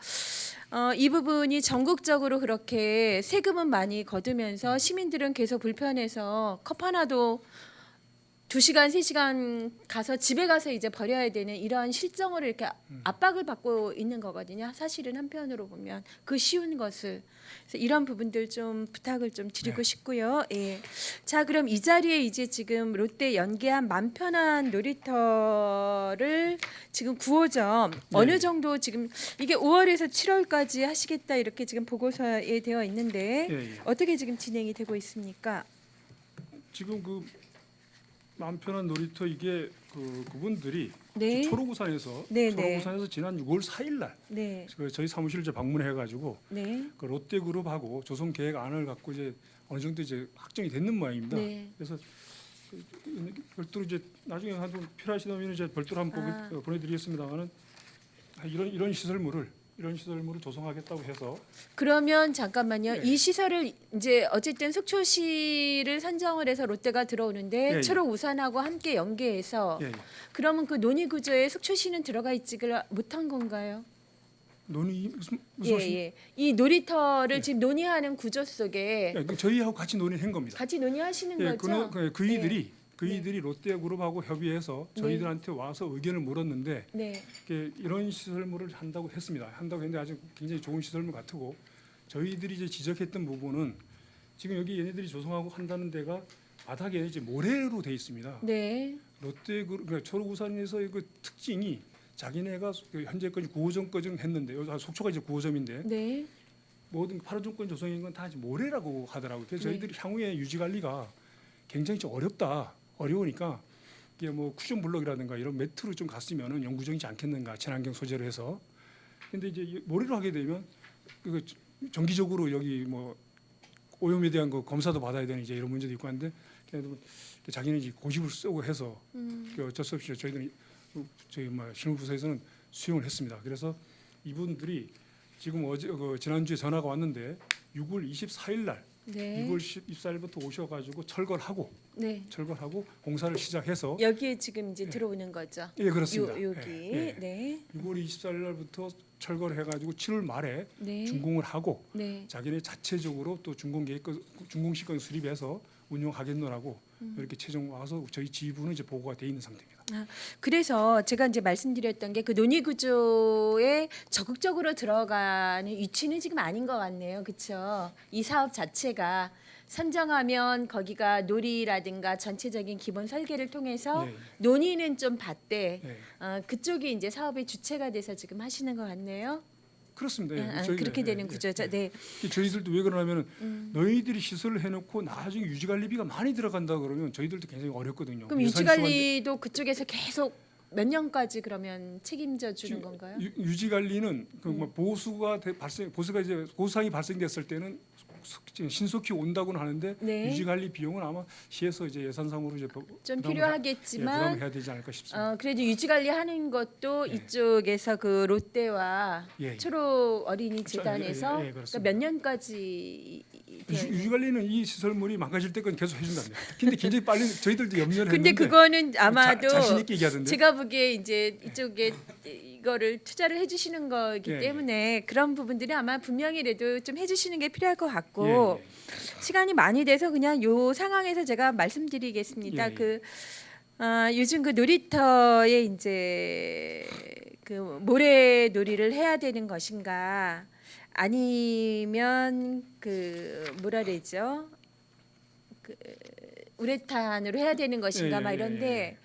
이 부분이 전국적으로 그렇게 세금은 많이 거두면서 시민들은 계속 불편해서 컵 하나도 2시간, 3시간 가서 집에 가서 이제 버려야 되는 이러한 실정으로 이렇게 압박을 받고 있는 거거든요. 사실은 한편으로 보면 그 쉬운 것을. 그래서 이런 부분들 좀 부탁을 좀 드리고 네. 싶고요. 예. 자, 그럼 이 자리에 이제 지금 롯데 연계한 맘 편한 놀이터를 지금 9호점 어느 네. 정도 지금 이게 5월에서 7월까지 하시겠다 이렇게 지금 보고서에 되어 있는데 예, 예. 어떻게 지금 진행이 되고 있습니까? 지금 그 마음 편한 놀이터 이게 그분들이 네. 초록우산에서 네, 네. 초록우산에서 지난 6월 4일 날 네. 저희 사무실을 이제 방문해 가지고 네. 그 롯데그룹하고 조성 계획안을 갖고 이제 어느 정도 이제 확정이 됐는 모양입니다. 네. 그래서 별도로 이제 나중에 한번 필요하시다면 이제 별도로 한번 보내드리겠습니다만은 이런 시설물을 조성하겠다고 해서 그러면 잠깐만요. 네. 이 시설을 이제 어쨌든 속초시를 선정을 해서 롯데가 들어오는데 예, 예. 초록 우산하고 함께 연계해서 예, 예. 그러면 그 논의 구조에 속초시는 들어가 있지를 못한 건가요? 논의 무슨 예, 말씀? 예. 이 놀이터를 예. 지금 논의하는 구조 속에 예, 네. 저희하고 같이 논의한 겁니다. 같이 논의하시는 예, 거죠? 그이들이 롯데그룹하고 협의해서 네. 저희들한테 와서 의견을 물었는데 네. 이런 시설물을 한다고 했는데 아주 굉장히 좋은 시설물 같고 저희들이 이제 지적했던 부분은 지금 여기 얘네들이 조성하고 한다는 데가 바닥에 이제 모래로 돼 있습니다. 네. 그러니까 초록우산에서 그 특징이 자기네가 현재까지 9호점까지 했는데 속초가 이제 9호점인데 네. 모든 8호점권 조성인 건 다 모래라고 하더라고요. 그래서 네. 저희들이 향후에 유지 관리가 굉장히 좀 어려우니까 이게 뭐 쿠션 블록이라든가 이런 매트로 좀 갔으면은 영구적이지 않겠는가 친환경 소재로 해서. 근데 이제 모래로 하게 되면 그 정기적으로 여기 뭐 오염에 대한 거 검사도 받아야 되는 이제 이런 문제도 있고 한데 자기는 이제 고집을 쓰고 해서 어쩔 수 없이 저희들이 저희 실무부서에서는 수용을 했습니다. 그래서 이분들이 지금 지난주에 전화가 왔는데 6월 24일 날 네. 6월 14일부터 오셔가지고 철거하고 네. 공사를 시작해서 여기에 지금 이제 예. 들어오는 거죠. 예 그렇습니다. 여기. 예, 예. 네. 6월 24일 날부터 철거를 해가지고 7월 말에 네. 준공을 하고 네. 자기네 자체적으로 또 준공시권 수립해서 운영하겠노라고 이렇게 최종 와서 저희 지부는 이제 보고가 돼 있는 상태입니다. 그래서 제가 이제 말씀드렸던 게 그 논의 구조에 적극적으로 들어가는 위치는 지금 아닌 것 같네요. 그렇죠? 이 사업 자체가 선정하면 거기가 놀이라든가 전체적인 기본 설계를 통해서 예, 논의는 좀 받되 예. 그쪽이 이제 사업의 주체가 돼서 지금 하시는 것 같네요. 그렇습니다. 예, 아, 저희가, 그렇게 예, 되는 예, 구조죠. 예. 네. 저희들도 왜 그러냐면은 너희들이 시설을 해놓고 나중에 유지관리비가 많이 들어간다 그러면 저희들도 굉장히 어렵거든요. 그럼 예산이 유지관리도 그쪽에서 계속 몇 년까지 그러면 책임져 주는 지금 건가요? 유지관리는 그 뭐 보수상이 발생됐을 때는 신속히 온다고는 하는데 네. 유지 관리 비용은 아마 시에서 이제 예산상으로 이제 좀 부담을 필요하겠지만 해야 되지 않을까 싶습니다. 그래도 유지 관리하는 것도 예. 이쪽에서 그 롯데와 예, 예. 초록 어린이 그렇죠. 재단에서 예, 예, 그러니까 몇 년까지 유지 관리는 이 시설물이 망가질 때까지 계속 해준답니다. 근데 굉장히 빨리 저희들도 염려를 근데 했는데 그거는 아마도 자신 있게 얘기하던데. 제가 보기에 이제 이쪽에 이거를 투자를 해주시는 거기 예, 때문에 그런 부분들이 아마 분명히라도 좀 해주시는 게 필요할 것 같고 예, 시간이 많이 돼서 그냥 요 상황에서 제가 말씀드리겠습니다. 예, 예. 요즘 그 놀이터에 이제 그 모래놀이를 해야 되는 것인가 아니면 그 뭐라 그러죠? 그 우레탄으로 해야 되는 것인가 예, 막 예, 이런데 예.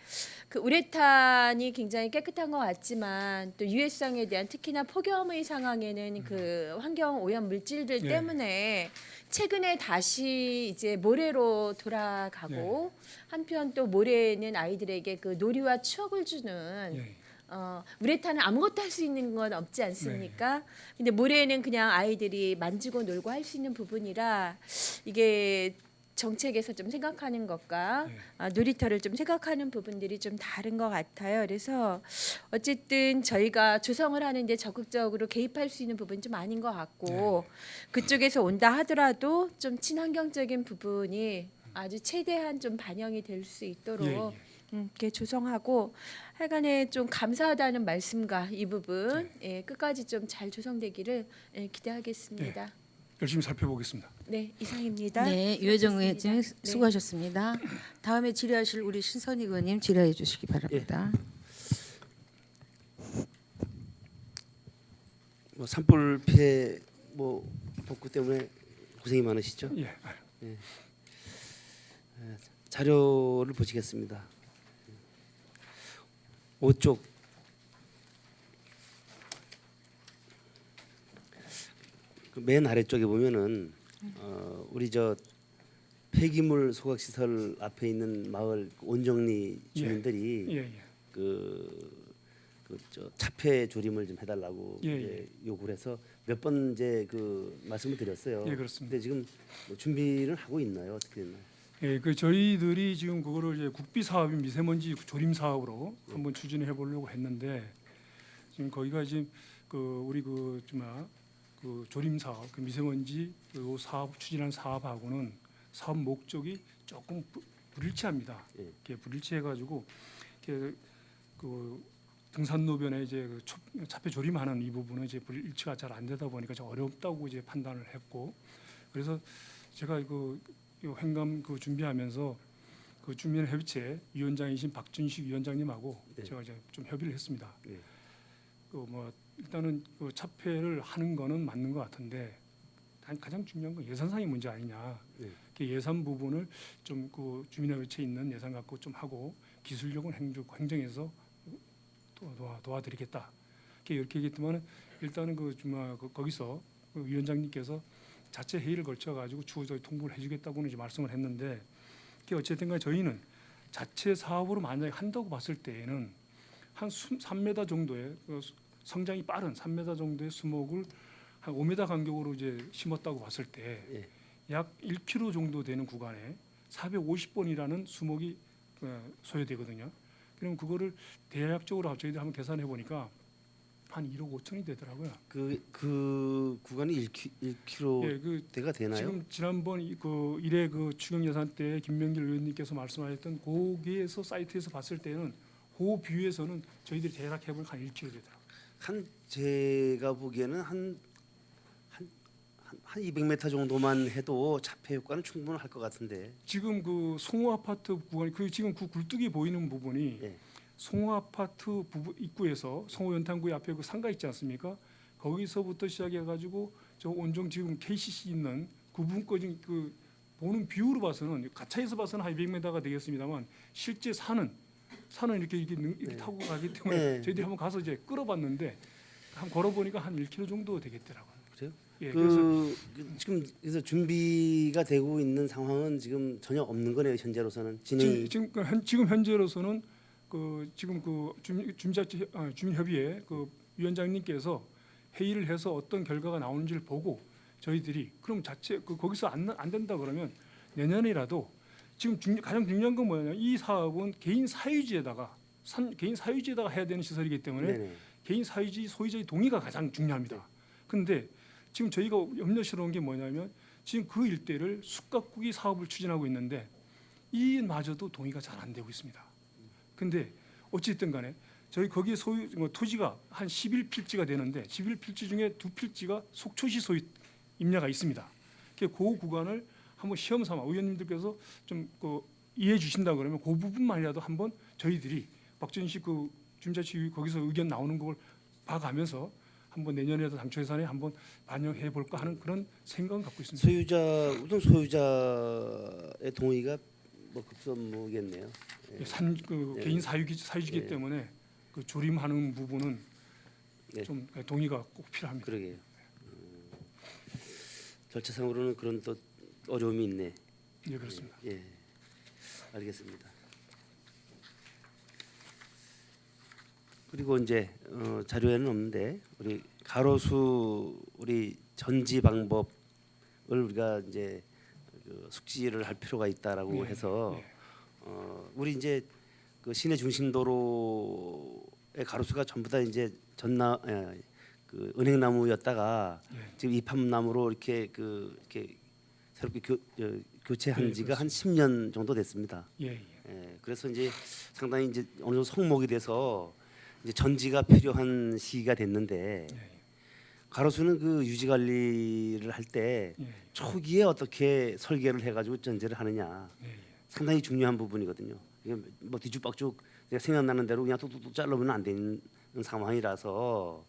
그 우레탄이 굉장히 깨끗한 것 같지만 또 유해성에 대한 특히나 폭염의 상황에는 그 환경 오염 물질들 예. 때문에 최근에 다시 이제 모래로 돌아가고 한편 또 모래는 아이들에게 그 놀이와 추억을 주는 예. 우레탄은 아무것도 할 수 있는 건 없지 않습니까? 근데 모래는 그냥 아이들이 만지고 놀고 할 수 있는 부분이라 이게 정책에서 좀 생각하는 것과 놀이터를 좀 생각하는 부분들이 좀 다른 것 같아요. 그래서 어쨌든 저희가 조성을 하는데 적극적으로 개입할 수 있는 부분이 좀 아닌 것 같고 그쪽에서 온다 하더라도 좀 친환경적인 부분이 아주 최대한 좀 반영이 될 수 있도록 예, 예. 이렇게 조성하고 하여간에 좀 감사하다는 말씀과 이 부분 끝까지 좀 잘 조성되기를 기대하겠습니다. 열심히 살펴보겠습니다. 네, 이상입니다. 네, 유혜정 의원님 네. 수고하셨습니다. 다음에 질의하실 우리 신선희 의원님 질의해 주시기 바랍니다. 뭐 산불 피해 뭐 복구 때문에 고생이 많으시죠? 예. 자료를 보시겠습니다. 5쪽 그 맨 아래쪽에 보면은 우리 저 폐기물 소각 시설 앞에 있는 마을 온정리 주민들이 예, 예. 그저 차폐 조림을 좀 해달라고 예, 이제 요구를 해서 몇 번 이제 그 말씀을 드렸어요. 예, 그렇습니다. 근데 지금 뭐 준비를 하고 있나요? 어떻게 됐나요? 예, 그 저희들이 지금 그거를 이제 국비 사업인 미세먼지 조림 사업으로 한번 추진해 보려고 했는데 지금 거기가 지금 그 우리 그 조림 사업, 그 미세먼지 그 사업 추진한 사업하고는 사업 목적이 조금 불일치합니다. 예. 이렇게 불일치해가지고 이렇게 그 등산로변에 이제 그 차폐 조림하는 이 부분은 이제 불일치가 잘 안 되다 보니까 좀 어렵다고 이제 판단을 했고 그래서 제가 그 횡감 그 준비하면서 그 주민협의체 위원장이신 박준식 위원장님하고 네. 제가 이제 좀 협의를 했습니다. 네. 그 뭐 일단은 그 차폐를 하는 거는 맞는 것 같은데 가장 중요한 건 예산상의 문제 아니냐. 네. 그 예산 부분을 좀 그 주민협의체에 있는 예산 갖고 좀 하고 기술력은 행정에서 도와드리겠다. 이렇게 얘기했지만 일단은 거기서 그 위원장님께서 자체 회의를 거쳐 가지고 추후 저희 통보를 해주겠다고는 이제 말씀을 했는데 어쨌든간 저희는 자체 사업으로 만약에 한다고 봤을 때에는 한 3m 정도의 성장이 빠른 3m 정도의 수목을 한 5m 간격으로 이제 심었다고 봤을 때 약 1km 정도 되는 구간에 450번이라는 수목이 소요되거든요. 그럼 그거를 대략적으로 저희들 한번 계산해 보니까 한 1억 5천이 되더라고요. 그 구간이 1km대가 되나요? 지금 지난번 그 일회 그 추경 예산 때 김명길 의원님께서 말씀하셨던 거기에서 사이트에서 봤을 때는 그 뷰에서는 저희들이 대략 해보면 한 1km 되더라고요. 제가 보기에는 한 200m 정도만 해도 차폐 효과는 충분할 것 같은데. 지금 그 송호 아파트 구간 지금 그 굴뚝이 보이는 부분이 예. 송호 아파트 입구에서 송호 연탄구의 앞에 그 상가 있지 않습니까? 거기서부터 시작해가지고 저 온종 지금 KCC 있는 그 부분까지 그 보는 뷰로 봐서는 가차에서 봐서는 한 200m가 되겠습니다만 실제 산은 이렇게 타고 가기 때문에 저희들이 한번 가서 이제 끌어봤는데 한번 걸어보니까 한 1km 정도 되겠더라고요. 그래요? 예, 지금 그래서 준비가 되고 있는 상황은 지금 전혀 없는 거네요. 현재로서는 진행이. 지금 현재로서는 지금 주민협의회 그 위원장님께서 회의를 해서 어떤 결과가 나오는지를 보고 저희들이 그럼 자체 거기서 안 된다 그러면 내년이라도 지금 가장 중요한 건 뭐냐면 이 사업은 개인 사유지에다가 해야 되는 시설이기 때문에 네네. 개인 사유지 소유자의 동의가 가장 중요합니다. 그런데 지금 저희가 염려스러운 게 뭐냐면 지금 그 일대를 숯가꾸기 사업을 추진하고 있는데 이마저도 동의가 잘 안 되고 있습니다. 근데 어찌됐든 간에 저희 거기에 소유 토지가 한 11필지가 되는데 11필지 중에 2필지가 속초시 소유 임야가 있습니다. 그 구간을 한번 시험 삼아 의원님들께서 좀 이해해 주신다 그러면 그 부분만이라도 한번 저희들이 박지원 씨 그 주민자치 거기서 의견 나오는 걸 봐가면서 한번 내년에도 당초 예산에 한번 반영해 볼까 하는 그런 생각은 갖고 있습니다. 우선 소유자의 동의가 뭐 급선무겠네요. 예. 개인 사유지기 예. 때문에 그 조림하는 부분은 네. 좀 동의가 꼭 필요합니다. 그러게요. 절차상으로는 그런 또 어려움이 있네. 예, 그렇습니다. 예, 알겠습니다. 그리고 이제 자료에는 없는데 우리 가로수 우리 전지 방법을 우리가 이제 그 숙지를 할 필요가 있다라고 예, 해서 예. 우리 이제 그 시내 중심도로의 가로수가 전부 다 이제 그 은행나무였다가 예. 지금 이팝나무로 이렇게 이렇게 새롭게 교체한 예, 지가 한 10년 정도 됐습니다. 예, 예. 예, 그래서 이제 상당히 이제 어느 정도 성목이 돼서 이제 전지가 필요한 시기가 됐는데 예, 가로수는 그 유지 관리를 할 때 예, 초기에 어떻게 설계를 해가지고 전제를 하느냐 예, 예. 상당히 중요한 부분이거든요. 이게 뭐 뒤죽박죽 내가 생각나는 대로 그냥 뚝뚝뚝 잘라보면 안 되는 상황이라서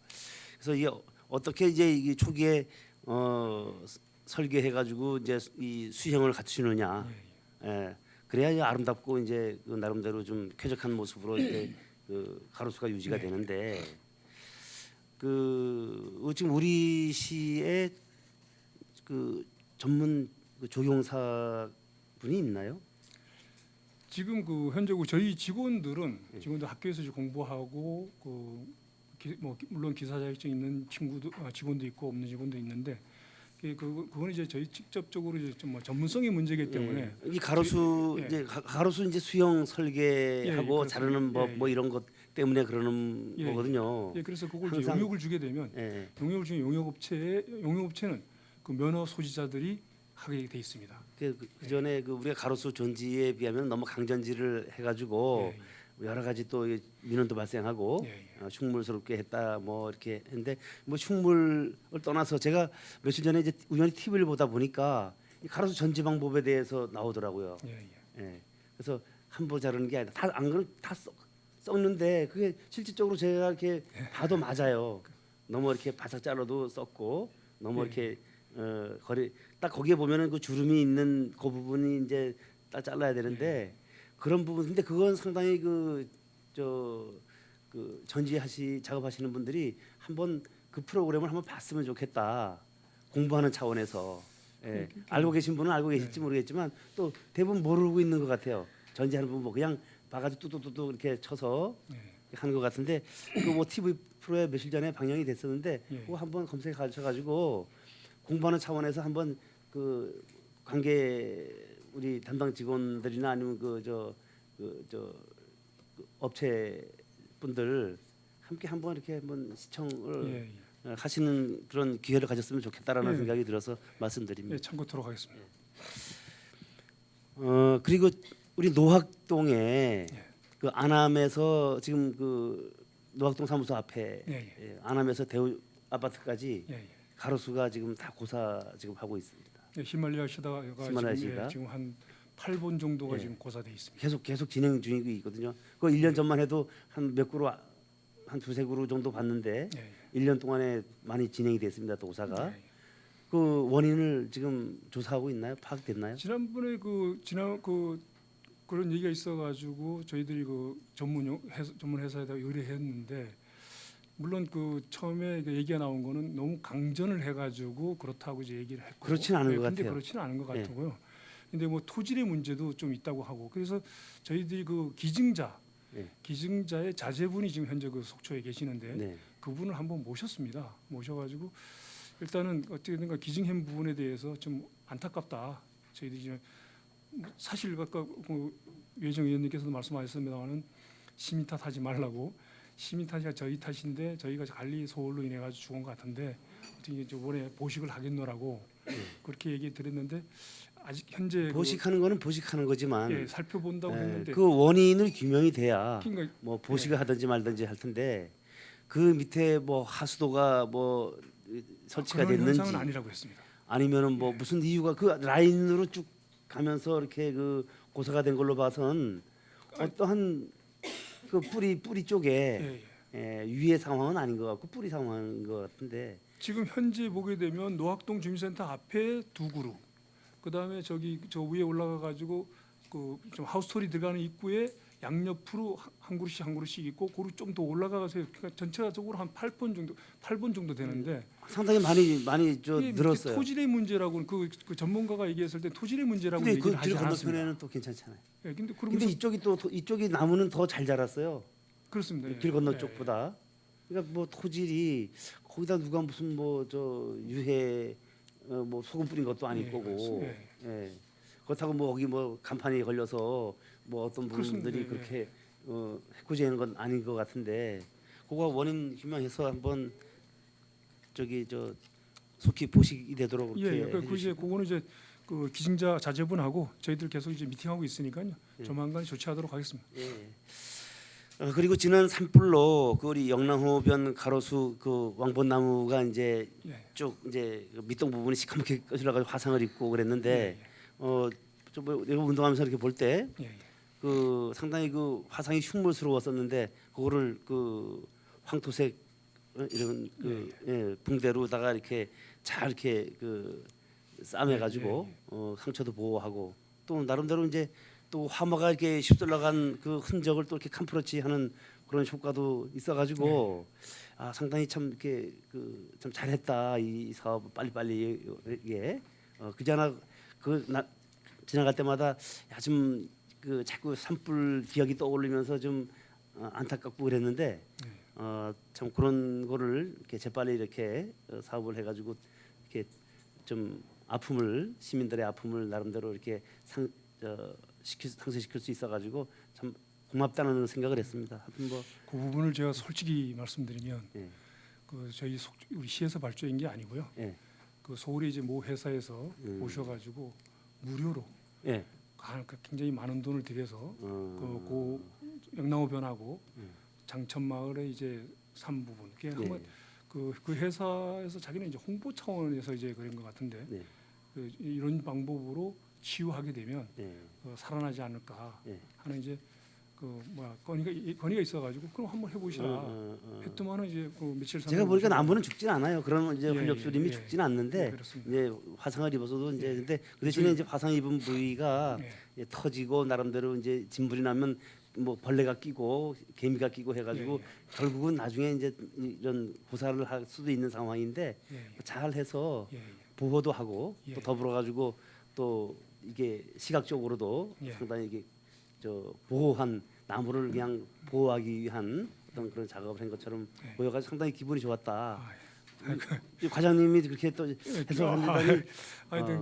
그래서 이게 어떻게 이제 이게 초기에 설계해가지고 이제 이 수형을 갖추느냐. 예, 예. 예, 그래야 이제 아름답고 이제 그 나름대로 좀 쾌적한 모습으로 이제 그 가로수가 유지가 네. 되는데 지금 우리 시에 그 전문 그 조경사 분이 있나요? 지금 그 현재 저희 직원들 학교에서 이제 공부하고 물론 기사 자격증 있는 직원도 있고 없는 직원도 있는데 그거는 이제 저희 직접적으로 이제 좀 전문성의 문제이기 때문에 이 가로수 예. 이제 가로수 이제 수형 설계하고 예, 자르는 법 예, 뭐 예. 이런 것 때문에 그러는 예, 거거든요. 예, 그래서 그걸 이제 항상- 용역을 주게 되면 예. 용역을 주는 용역업체는 그 면허 소지자들이 하게 돼 있습니다. 그 전에 그 우리가 가로수 전지에 비하면 너무 강전지를 해가지고 예, 여러 가지 또 민원도 발생하고 예, 예. 흉물스럽게 했다 뭐 이렇게 했는데 뭐 흉물을 떠나서 제가 며칠 전에 이제 우연히 TV를 보다 보니까 이 가로수 전지 방법에 대해서 나오더라고요. 예, 예. 예. 그래서 함부로 자르는 게 아니라 다안 그러면 다 썩는데 그게 실질적으로 제가 이렇게 봐도 맞아요. 너무 이렇게 바삭 잘라도 썩고 너무 예. 이렇게 거리 딱 거기에 보면은 그 주름이 있는 그 부분이 이제 딱 잘라야 되는데 그런 부분 근데 그건 상당히 그 전지 작업하시는 분들이 한번 그 프로그램을 한번 봤으면 좋겠다. 공부하는 차원에서 알고 계신 분은 알고 계실지 모르겠지만 또 대부분 모르고 있는 것 같아요. 전지하는 부분 뭐 그냥 봐가지고 뚜뚜뚜뚜 이렇게 쳐서 하는 것 같은데 그 뭐 TV 프로에 며칠 전에 방영이 됐었는데 예. 그거 한번 검색해 가지고 공부하는 차원에서 한번 그 관계 우리 담당 직원들이나 아니면 그 업체 분들 함께 한번 이렇게 한번 시청을 예, 예. 하시는 그런 기회를 가졌으면 좋겠다라는 예. 생각이 들어서 말씀드립니다. 예, 참고토록 하겠습니다. 그리고 우리 노학동에 예. 그 안암에서 지금 그 노학동 사무소 앞에 예, 안암에서 대우 아파트까지 예, 예. 가로수가 지금 다 고사 지금 하고 있습니다. 예, 히말라야 시다가 히말라야 시다. 지금 한 8번 정도가 예. 지금 고사돼 있습니다. 계속 진행 중이거든요. 그 1년 전만 해도 한 몇 그루 한 두세 그루 정도 봤는데 예, 1년 동안에 많이 진행이 됐습니다. 또 고사가. 예, 예. 그 원인을 지금 조사하고 있나요? 파악됐나요? 지난번에 그런 얘기가 있어가지고 저희들이 그 전문 회사에다 의뢰했는데 물론 그 처음에 그 얘기가 나온 거는 너무 강전을 해가지고 그렇다고 이제 얘기를 했고 그렇진 않은 것 근데 같아요. 그렇지는 않은 것 예. 같고요. 근데 뭐 토질의 문제도 좀 있다고 하고 그래서 저희들이 그 기증자의 자제분이 지금 현재 그 속초에 계시는데 네. 그분을 한번 모셨습니다. 모셔가지고 일단은 어쨌든가 기증행 부분에 대해서 좀 안타깝다. 저희들이 이제 사실 아까 유해정 의원님께서도 말씀하셨습니다만은 시민 탓하지 말라고. 시민 탓이 저희 탓인데 저희가 관리 소홀로 인해 가지고 죽은 것 같은데 어떻게 이번에 보식을 하겠노라고 그렇게 얘기 드렸는데 아직 현재 보식하는 거는 보식하는 거지만 예, 살펴본다고 했는데 그 원인을 규명이 돼야 그러니까 뭐 보식을 하든지 말든지 할 텐데 그 밑에 뭐 하수도가 뭐 설치가 그런 됐는지 현상은 아니라고 했습니다. 아니면은 뭐 무슨 이유가 그 라인으로 쭉 가면서 이렇게 그 고사가 된 걸로 봐선 어떠한 그 뿌리 쪽에 예, 예. 위의 상황은 아닌 것 같고 뿌리 상황인 것 같은데 지금 현재 보게 되면 노학동 주민센터 앞에 두 그룹, 그 다음에 저 위에 올라가 가지고 그 좀 하우스토리 들어가는 입구에 양옆으로 한 그루씩 한 그루씩 있고 그루 좀 더 올라가서 그러니까 전체적으로 한 8번 정도 되는데 상당히 많이 저 이게 늘었어요. 토질의 문제라고 그 전문가가 얘기했을 때 토질의 문제라고 근데 그 얘기를 하지 길 않았습니다. 건너편에는 또 괜찮잖아요. 예, 근데 근데 그러면서 이쪽이 또 이쪽이 나무는 더 잘 자랐어요. 그렇습니다. 예. 길 건너 예, 쪽보다. 그러니까 뭐 토질이 거기다 누가 무슨 뭐 저 유해 뭐 소금 뿌린 것도 아닐 예, 거고. 그렇습니다. 예. 그렇다고 뭐 거기 뭐 간판에 걸려서 뭐 어떤 그렇습니다. 분들이 예. 그렇게 해코지하는 건 아닌 것 같은데 그거 원인 규명해서 한번 저기 저 속히 보식이 되도록 예, 이렇게 그 이제 그거는 이제 그 기증자 자제분하고 저희들 계속 이제 미팅하고 있으니까요. 조만간 조치하도록 하겠습니다. 예. 그리고 지난 산불로 그 우리 영랑호변 가로수 그 왕벚나무가 이제 예. 쭉 이제 그 밑동 부분이 시커멓게 꺼질러가지고 화상을 입고 그랬는데 좀 내가 운동하면서 이렇게 볼 때 예, 예. 그 상당히 그 화상이 흉물스러웠었는데 그거를 그 황토색 이런 그 붕대로다가 이렇게 잘 이렇게 그 싸매가지고 상처도 보호하고 또 나름대로 이제 또 화마가 이렇게 휩쓸러간 그 흔적을 또 이렇게 캄프러치하는 그런 효과도 있어가지고 상당히 참 이렇게 그 참 잘했다 이 사업 빨리빨리 이게 그잖아 지나갈 때마다 좀 그 자꾸 산불 기억이 떠오르면서 좀 안타깝고 그랬는데 참 그런 거를 이렇게 재빨리 이렇게 사업을 해가지고 이렇게 좀 시민들의 아픔을 나름대로 이렇게 상쇄시킬 수 있어가지고 참 고맙다는 생각을 했습니다. 하여튼 뭐 그 부분을 제가 솔직히 말씀드리면 예. 그 저희 우리 시에서 발주한 게 아니고요. 예. 그 서울의 이제 모 회사에서 오셔가지고 무료로 예. 굉장히 많은 돈을 들여서 그 영랑호변하고 장천마을의 이제 산 부분 그게 한번 그 회사에서 자기는 이제 홍보 차원에서 이제 그런 것 같은데 네. 이런 방법으로 치유하게 되면 예. 살아나지 않을까 예. 하는 이제 건의가 있어가지고 그럼 한번 해보시라 했더만은 이제 그 며칠 제가 보니까 나무는 죽진 않아요. 그런 이제 예, 활력수림이 예, 죽진 예, 않는데 그렇습니다. 이제 화상을 입어서도 이제 근데 그 대신에 이제 화상 입은 부위가 예. 터지고 나름대로 이제 진불이 나면 뭐 벌레가 끼고 개미가 끼고 해가지고 결국은 나중에 이제 이런 고사를 할 수도 있는 상황인데 잘해서 보호도 하고 또 더불어 가지고 또 이게 시각적으로도 상당히 이게 보호한 나무를 그냥 보호하기 위한 어떤 그런 작업을 한 것처럼 보여가지고 상당히 기분이 좋았다. 이 과장님이 그렇게 또 해석한다니. 하여튼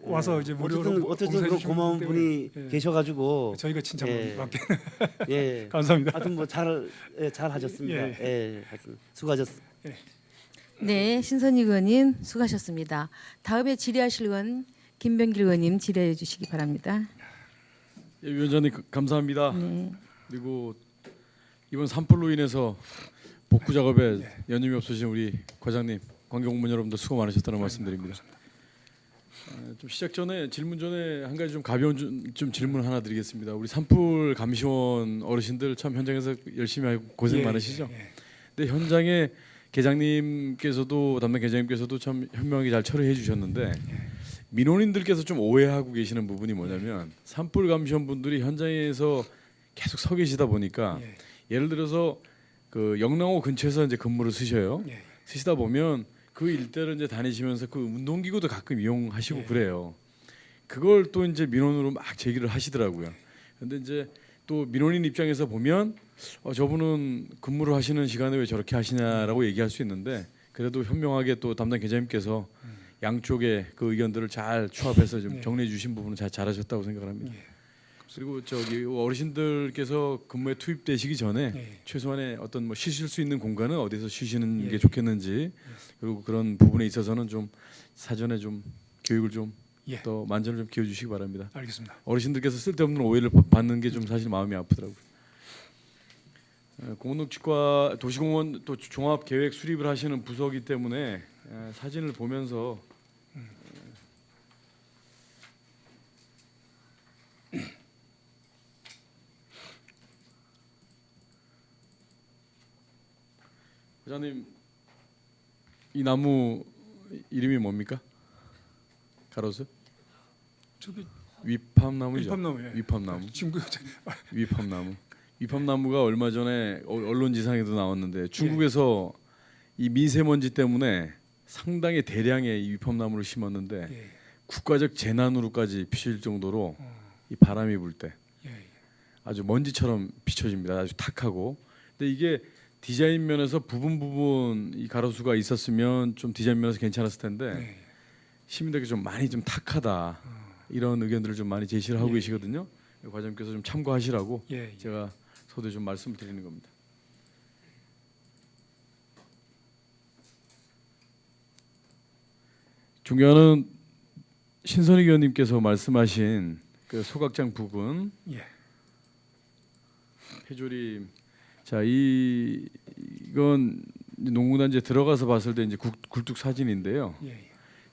와서 이제 무료로 어쨌든 그런 고마운 분이 계셔가지고 저희가 칭찬받게 예. 감사합니다. 하여튼 뭐 잘 하셨습니다. 하여튼 수고하셨습니다. 네, 신선희 의원님 수고하셨습니다. 다음에 질의하실 의원 김병길 의원님 질의해 주시기 바랍니다. 예, 위원장님 감사합니다. 네. 그리고 이번 산불로 인해서 복구 작업에 연임이 없으신 우리 과장님, 관계 공무원 여러분들 수고 많으셨다는 말씀드립니다. 좀 시작 전에 질문 전에 한 가지 좀 가벼운 좀 질문 하나 드리겠습니다. 우리 산불 감시원 어르신들 참 현장에서 열심히 하고 고생 많으시죠? 근데 현장에 계장님께서도 담당 계장님께서도 참 현명하게 잘 처리해 주셨는데 민원인들께서 좀 오해하고 계시는 부분이 뭐냐면 산불 감시원 분들이 현장에서 계속 서 계시다 보니까 예를 들어서 그 영랑호 근처에서 이제 근무를 쓰셔요. 쓰시다 보면 그 일대를 이제 다니시면서 그 운동기구도 가끔 이용하시고 그래요. 그걸 또 이제 민원으로 막 제기를 하시더라고요. 근데 이제 또 민원인 입장에서 보면 저분은 근무를 하시는 시간에 왜 저렇게 하시냐라고 얘기할 수 있는데 그래도 현명하게 또 담당 계장님께서 양쪽의 그 의견들을 잘 추합해서 좀 네. 정리해 주신 부분은 잘하셨다고 생각을 합니다. 예. 그리고 저기 어르신들께서 근무에 투입되시기 전에 예. 최소한의 어떤 뭐 쉬실 수 있는 공간은 어디서 쉬시는 예. 게 좋겠는지, 그리고 그런 부분에 있어서는 좀 사전에 좀 교육을 좀 예. 또 만전을 좀 기워 주시기 바랍니다. 알겠습니다. 어르신들께서 쓸데없는 오해를 받는 게 좀 사실 마음이 아프더라고요. 공원녹지과 도시공원 또 종합 계획 수립을 하시는 부서이기 때문에 사진을 보면서 회장님, 이 나무 이름이 뭡니까? 가로수? 저기 위팜나무죠. 위팜나무. 예. 위팜나무. 지금 그 위팜나무. 위팜나무가 얼마 전에 언론지상에도 나왔는데 중국에서 이 미세먼지 때문에 상당히 대량의 이 위팜나무를 심었는데 예. 국가적 재난으로까지 비칠 정도로 어. 이 바람이 불 때 예. 아주 먼지처럼 비춰집니다. 아주 탁하고. 근데 이게 디자인 면에서 부분 이 가로수가 있었으면 좀 디자인 면에서 괜찮았을 텐데 예. 시민들에게 좀 많이 좀 탁하다 이런 의견들을 좀 많이 제시를 하고 예. 계시거든요. 과장님께서 좀 참고하시라고 예. 예. 제가 서두에 좀 말씀을 드리는 겁니다. 존경하는 신선희 의원님께서 말씀하신 그 소각장 부근 예. 폐조림, 자 이건 농구단지에 들어가서 봤을 때 이제 굴뚝 사진인데요. 예. 예.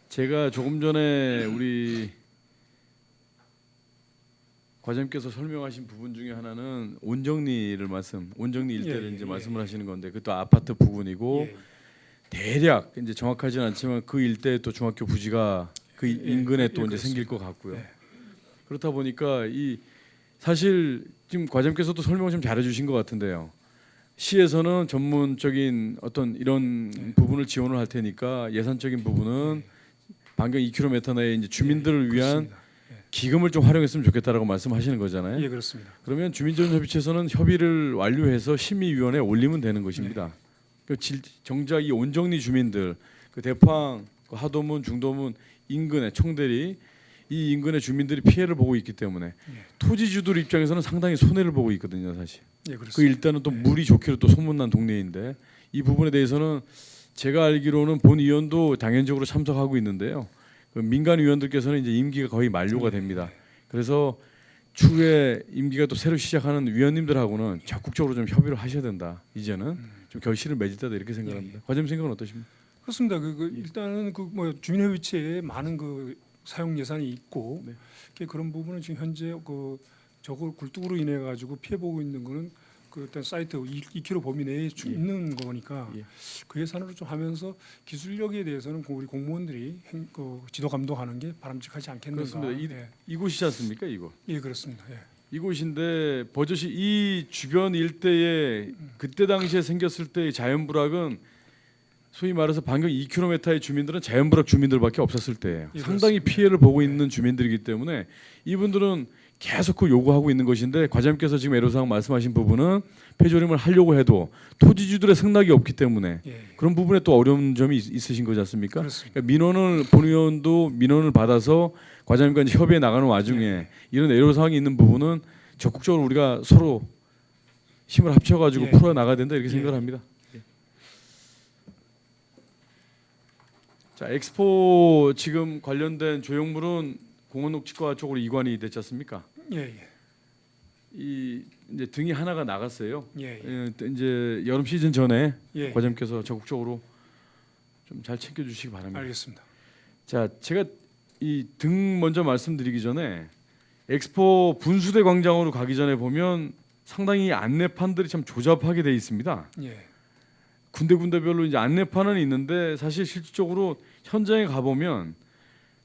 제가 조금 전에 우리 과장님께서 설명하신 부분 중에 하나는 온정리 일대를 예, 이제 예, 말씀을 예. 하시는 건데 그것도 아파트 부근이고 예. 대략 이제 정확하지는 않지만 그 일대에 또 중학교 부지가 그 예, 인근에 예, 또 이제 그렇습니다. 생길 것 같고요. 예. 그렇다 보니까 이 사실 지금 과장님께서도 설명을 좀 잘해주신 것 같은데요. 시에서는 전문적인 어떤 이런 부분을 지원을 할 테니까 예산적인 부분은 반경 2km 내에 이제 주민들을 위한 그렇습니다. 기금을 좀 활용했으면 좋겠다라고 말씀하시는 거잖아요. 예, 그렇습니다. 그러면 주민전협의체에서는 협의를 완료해서 심의위원회에 올리면 되는 것입니다. 그 정작 이 온정리 주민들, 그 대포항, 그 하도문, 중도문 인근의 청대리 이 인근의 주민들이 피해를 보고 있기 때문에 토지주들 입장에서는 상당히 손해를 보고 있거든요, 사실. 예, 그 그렇습니다. 일단은 또 물이 좋기로 또 소문난 동네인데 이 부분에 대해서는 제가 알기로는 본 의원도 당연적으로 참석하고 있는데요. 그 민간 의원들께서는 이제 임기가 거의 만료가 됩니다. 그래서 추후에 임기가 또 새로 시작하는 위원님들하고는 적극적으로 좀 협의를 하셔야 된다. 이제는 좀 결실을 맺었다 이렇게 생각합니다. 과장님 생각은 어떠십니까? 그렇습니다. 일단은 그 뭐 주민회의체에 많은 그 사용 예산이 있고 네. 그런 부분은 지금 현재 그 저걸 굴뚝으로 인해 가지고 피해 보고 있는 거는 그 일단 사이트 2km 범위 내에 있는 거니까 예. 그 예산으로 좀 하면서 기술력에 대해서는 우리 공무원들이 지도 감독하는 게 바람직하지 않겠는가. 그렇습니다. 예. 이곳이지 않습니까? 이곳. 예, 그렇습니다. 예. 이곳인데 버젓이 이 주변 일대에 그때 당시에 생겼을 때의 자연불악은 소위 말해서 반경 2km의 주민들은 자연불악 주민들밖에 없었을 때예요. 예, 상당히 그렇습니다. 피해를 보고 있는 주민들이기 때문에 이분들은 계속 그 요구하고 있는 것인데 과장님께서 지금 애로사항 말씀하신 부분은 폐조림을 하려고 해도 토지주들의 승낙이 없기 때문에 예. 그런 부분에 또 어려운 점이 있으신 거지 않습니까? 그렇습니다. 그러니까 민원을 본 의원도 민원을 받아서 과장님과 이제 협의해 나가는 와중에 이런 애로사항이 있는 부분은 적극적으로 우리가 서로 힘을 합쳐가지고 예. 풀어 나가야 된다 이렇게 예. 생각을 합니다. 자, 엑스포 지금 관련된 조형물은 공원녹지과 쪽으로 이관이 됐지 않습니까? 예, 예. 이 이제 등이 하나가 나갔어요. 예, 예. 이제 여름 시즌 전에 예. 과장님께서 적극적으로 좀 잘 챙겨주시기 바랍니다. 알겠습니다. 자, 제가 이 등 먼저 말씀드리기 전에 엑스포 분수대 광장으로 가기 전에 보면 상당히 안내판들이 참 조잡하게 돼 있습니다. 예. 군데군데별로 이제 안내판은 있는데 사실 실질적으로 현장에 가 보면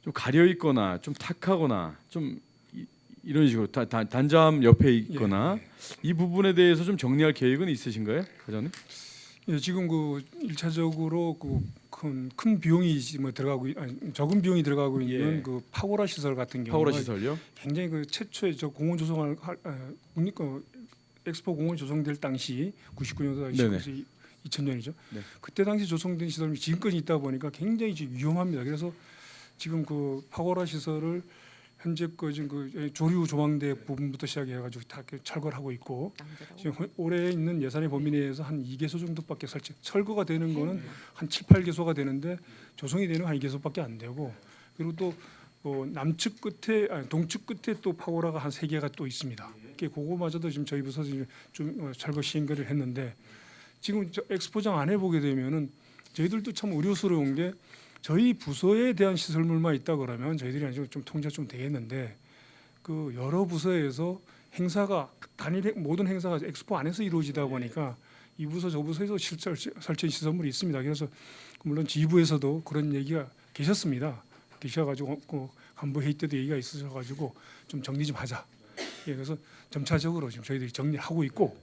좀 가려 있거나 좀 탁하거나 좀 이런 식으로 단잠 옆에 있거나 이 부분에 대해서 좀 정리할 계획은 있으신가요, 과장님? 예, 지금 그 일차적으로 그 큰 비용이 뭐 들어가고 적은 비용이 들어가고 있는 예. 그 파고라 시설 같은 경우 파워라 시설요? 굉장히 그 최초의 저 공원 조성할 엑스포 공원 조성될 당시 99년도 네네. 2000년이죠. 네. 그때 당시 조성된 시설이 지금까지 있다 보니까 굉장히 지금 위험합니다. 그래서 지금 그 파고라 시설을 현재 지금 그 조류 조망대 부분부터 시작해가지고 다 이렇게 철거를 하고 있고 지금 올해 있는 예산의 범위 내에서 한 2개소 정도밖에 철거가 되는 거는 한 7, 8개소가 되는데 조성이 되는 건 한 2개소밖에 안 되고 그리고 또 남측 끝에 동측 끝에 또 파고라가 한 3개가 또 있습니다. 그거마저도 지금 저희 부서에서 좀 철거 시행을 했는데 지금 저 엑스포장 안에 보게 되면은 저희들도 참 우려스러운 게 저희 부서에 대한 시설물만 있다 그러면 저희들이 아주 좀 통제가 좀 되겠는데 그 여러 부서에서 행사가 단일 모든 행사가 엑스포 안에서 이루어지다 보니까 이 부서 저 부서에서 설치 시설물이 있습니다. 그래서 물론 지부에서도 그런 얘기가 계셔가지고 그 간부 회의 때도 얘기가 있으셔가지고 좀 정리 좀 하자. 예, 그래서 점차적으로 지금 저희들이 정리하고 있고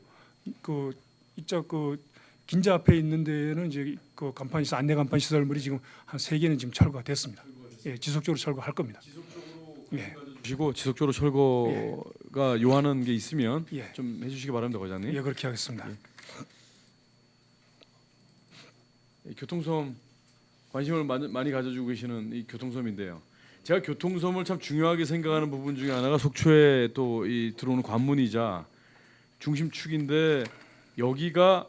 그 이쪽 그 긴자 앞에 있는 데는 이제 그 간판 시설 안내 간판 시설물이 지금 한 3개는 지금 철거가 됐습니다. 예, 지속적으로 철거할 겁니다. 예. 주시고 지속적으로 철거가 요하는 게 있으면 예. 좀 해주시기 바랍니다, 과장님. 예, 그렇게 하겠습니다. 이 교통섬 관심을 많이 가져주고 계시는 이 교통섬인데요. 제가 교통섬을 참 중요하게 생각하는 부분 중에 하나가 속초에 또 이 들어오는 관문이자 중심축인데 여기가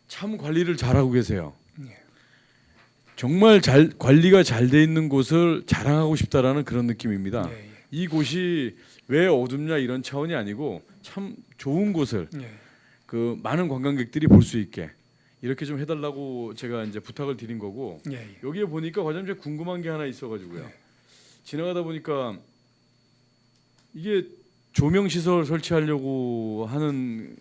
참 관리를 잘하고 계세요. 정말 관리가 잘 돼 있는 곳을 자랑하고 싶다라는 그런 느낌입니다. 예, 예. 이곳이 왜 어둡냐 이런 차원이 아니고 참 좋은 곳을 예. 그 많은 관광객들이 볼 수 있게 이렇게 좀 해달라고 제가 이제 부탁을 드린 거고 예, 예. 여기에 보니까 과장님 제가 궁금한 게 하나 있어가지고요. 지나가다 보니까 이게 조명 시설 설치하려고 하는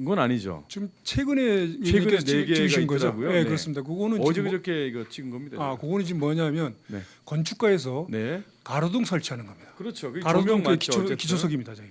건 아니죠. 지금 최근에 4개가 찍으신 거죠? 있더라고요. 네, 네. 그렇습니다. 그거는 어제 지금 그저께 이거 찍은 겁니다. 그거는 지금 뭐냐면 네. 건축가에서 네, 가로등 설치하는 겁니다. 그렇죠. 가로등 조명 맞죠. 어쨌든. 기초석입니다, 저기.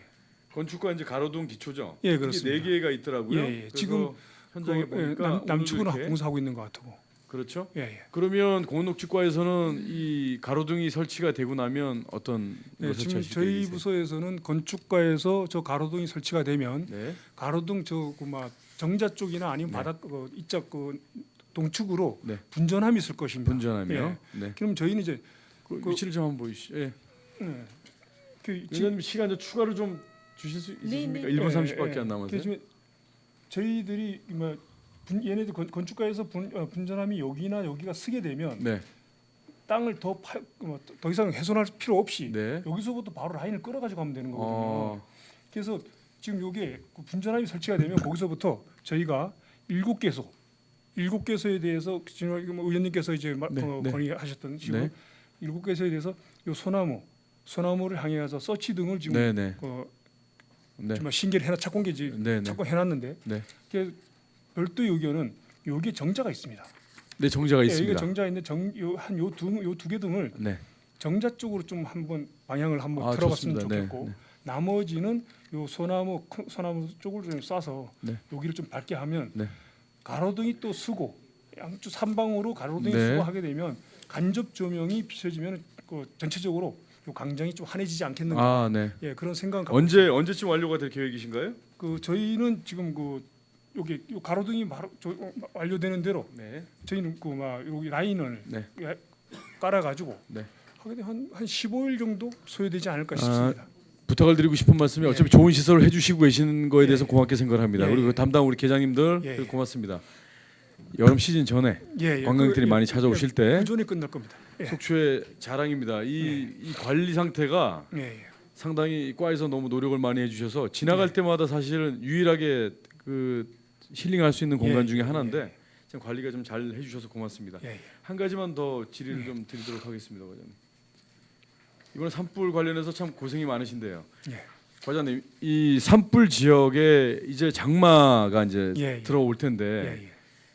건축과 이제 가로등 기초죠. 예, 이게 그렇습니다. 4개가 있더라고요. 예, 예. 그래서 지금 현장에 보니까 남측으로 오늘도 이렇게. 공사하고 있는 것 같고. 그렇죠. 예, 예. 그러면 공원녹지과에서는 이 가로등이 설치가 되고 나면 어떤 네, 것을 지금 설치하실 저희 계획이세요? 부서에서는 건축가에서 저 가로등이 설치가 되면 네. 가로등 저막 정자 쪽이나 아니면 네. 바닥 이쪽 그 동축으로 네. 분전함이 있을 것입니다. 분전하며. 네. 그럼 저희는 이제 그 위치를 좀 한번 보이시죠. 예. 지금 위원님 시간 좀 추가로 좀 주실 수 있으십니까? 1분 30밖에 안 남았어요. 지금 저희들이 얘네들 건축가에서 분전함이 여기나 여기가 쓰게 되면 네. 땅을 더 이상 훼손할 필요 없이 네. 여기서부터 바로 라인을 끌어가지고 가면 되는 거거든요. 어, 그래서 지금 요게 분전함이 설치가 되면 거기서부터 저희가 7개소에 대해서 지금 의원님께서 이제 네. 건의하셨던 식으로 네. 7개소에 대해서 요 소나무를 향해 가서 서치 등을 지금 네, 네. 네. 정말 신계를 착공계지 네, 네. 착공해놨는데 네. 별도 의견은 여기에 정자가 있습니다. 네, 정자가 이게 있습니다. 정자 있는데 요 두 개 등을 네. 정자 쪽으로 좀 한번 방향을 한번 아, 틀어봤으면 좋습니다. 네, 좋겠고 네. 나머지는 요 소나무 쪽을 좀 쏴서 네. 여기를 좀 밝게 하면 네. 가로등이 또 쓰고 양쪽 삼방으로 가로등이 네. 쓰고 하게 되면 간접 조명이 비춰지면 그 전체적으로 요 광장이 좀 환해지지 않겠는가? 아, 네. 예, 그런 생각. 언제쯤 완료가 될 계획이신가요? 저희는 지금 여기 요 가로등이 바로 완료되는 대로 네. 저희는 여기 라인을 네. 깔아가지고 네. 하게 되면 한 15일 정도 소요되지 않을까 아, 싶습니다. 부탁을 드리고 싶은 말씀이 어차피 좋은 시설을 해주시고 계시는 거에 대해서 고맙게 생각합니다. 예, 그리고 예. 담당 우리 계장님들 예, 예. 고맙습니다. 여름 시즌 전에 관광객들이 많이 찾아오실 때 그 전에 끝날 겁니다. 예. 속초의 자랑입니다. 이 관리 상태가 예, 예. 상당히 과에서 너무 노력을 많이 해주셔서 지나갈 때마다 사실은 유일하게 그 힐링할 수 있는 공간 예, 중에 예, 하나인데 참 관리가 좀 잘 해주셔서 고맙습니다. 예, 예. 한 가지만 더 질의를 좀 드리도록 하겠습니다, 과장님. 이번에 산불 관련해서 참 고생이 많으신데요. 예. 과장님, 이 산불 지역에 이제 장마가 이제 예, 예. 들어올 텐데 예, 예.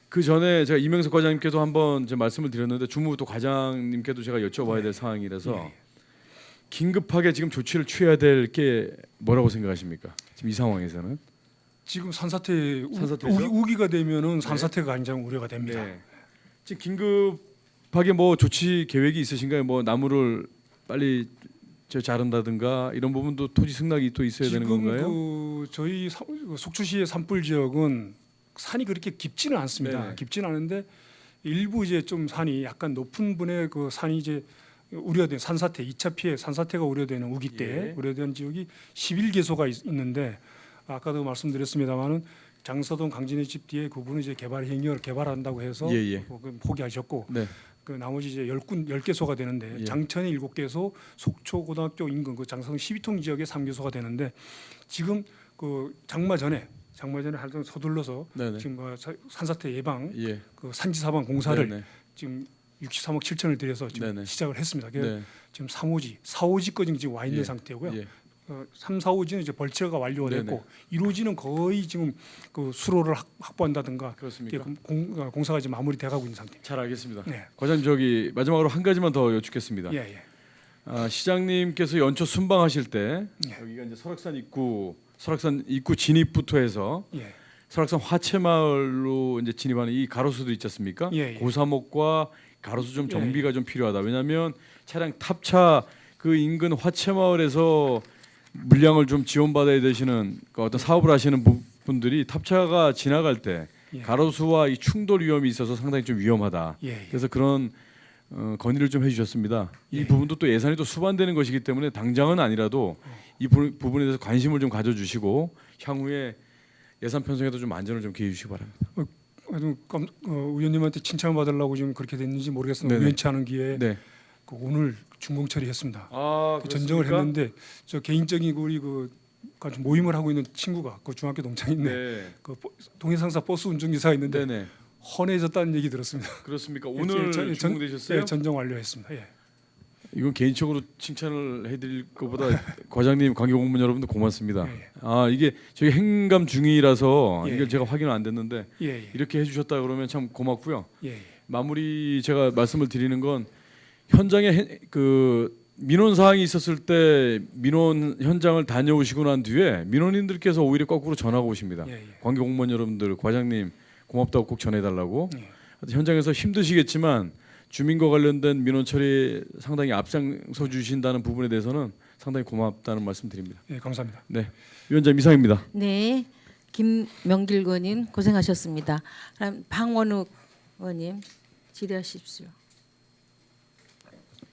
그 전에 제가 이명석 과장님께도 한번 이제 말씀을 드렸는데 주무 또 과장님께도 제가 여쭤봐야 될 상황이라서 예, 예. 긴급하게 지금 조치를 취해야 될 게 뭐라고 생각하십니까? 지금 이 상황에서는? 지금 산사태 산사태죠? 우기가 되면은 산사태가 굉장히 우려가 됩니다. 네. 지금 긴급하게 뭐 조치 계획이 있으신가요? 뭐 나무를 빨리 자른다든가 이런 부분도 토지 승낙이 또 있어야 되는 지금 건가요? 저희 속초시의 산불 지역은 산이 그렇게 깊지는 않습니다. 네네. 깊지는 않은데 일부 이제 좀 산이 약간 높은 분의 그 산이 이제 우려된 산사태, 2차 피해 산사태가 우려되는 우기 때 예. 우려된 지역이 11개소가 있는데 아까도 말씀드렸습니다마는 장서동 강진의 집 뒤에 그분은 이제 개발 행위를 개발한다고 해서 예. 포기하셨고 네. 그 나머지 이제 10개소가 되는데 예. 장천에 7개소, 속초고등학교 인근 그 장서동 12통 지역에 3개소가 되는데 지금 그 장마 전에 하여튼 서둘러서 네네. 지금 뭐 산사태 예방 예. 그 산지 사방 공사를 네네. 지금 63억 7천을 들여서 지금 네네. 시작을 했습니다. 그래서 네. 지금 3호지, 4호지까지 지금 와 있는 예. 상태고요. 예. 3, 4호지는 이제 벌채가 완료가 네네. 됐고 1호지는 거의 지금 그 수로를 확보한다든가 그렇습니까? 공사가 지금 마무리돼 가고 있는 상태입니다. 잘 알겠습니다. 네. 과장님 저기 마지막으로 한 가지만 더 여쭙겠습니다. 예, 예. 시장님께서 연초 순방하실 때 예. 여기가 이제 설악산 입구 진입부터 해서 예. 설악산 화채마을로 이제 진입하는 이 가로수도 있지 않습니까? 예, 예. 고사목과 가로수 좀 정비가 좀 필요하다. 왜냐하면 차량 탑차 그 인근 화채마을에서 물량을 좀 지원받아야 되시는 그 어떤 사업을 하시는 분들이 탑차가 지나갈 때 예. 가로수와 이 충돌 위험이 있어서 상당히 좀 위험하다. 예, 예. 그래서 그런 건의를 좀 해주셨습니다. 이 예. 부분도 또 예산이 또 수반되는 것이기 때문에 당장은 아니라도 이 부분에 대해서 관심을 좀 가져주시고 향후에 예산 편성에도 좀 안전을 좀 기해 주시기 바랍니다. 의원님한테 칭찬을 받으려고 지금 그렇게 됐는지 모르겠습니다. 네네. 우연치 않은 기회에 네. 그 오늘 준공 처리했습니다. 아, 그 전정을 했는데 저 개인적인 우리 그 같이 모임을 하고 있는 친구가 그 중학교 동창인데 네. 그 동해상사 버스 운전기사가 있는데 네네. 헌해졌다는 얘기 들었습니다. 그렇습니까? 예, 오늘 전- 준공되셨어요? 예, 전정 완료했습니다. 예. 이건 개인적으로 칭찬을 해드릴 것보다 과장님, 관계공무원 여러분들 고맙습니다. 예, 이게 저희 행감 중이라서 예, 이걸 제가 확인은 안 됐는데 예, 예, 이렇게 해주셨다 그러면 참 고맙고요. 예, 마무리 제가 말씀을 드리는 건 현장에 그 민원 사항이 있었을 때 민원 현장을 다녀오시고 난 뒤에 민원인들께서 오히려 거꾸로 전화가 오십니다. 예, 예. 관계 공무원 여러분들, 과장님 고맙다고 꼭 전해달라고. 예. 현장에서 힘드시겠지만 주민과 관련된 민원 처리에 상당히 앞장서 주신다는 부분에 대해서는 상당히 고맙다는 말씀드립니다. 예, 감사합니다. 네, 위원장 이상입니다. 네, 김명길 의원님 고생하셨습니다. 그럼 방원욱 의원님 질의하십시오.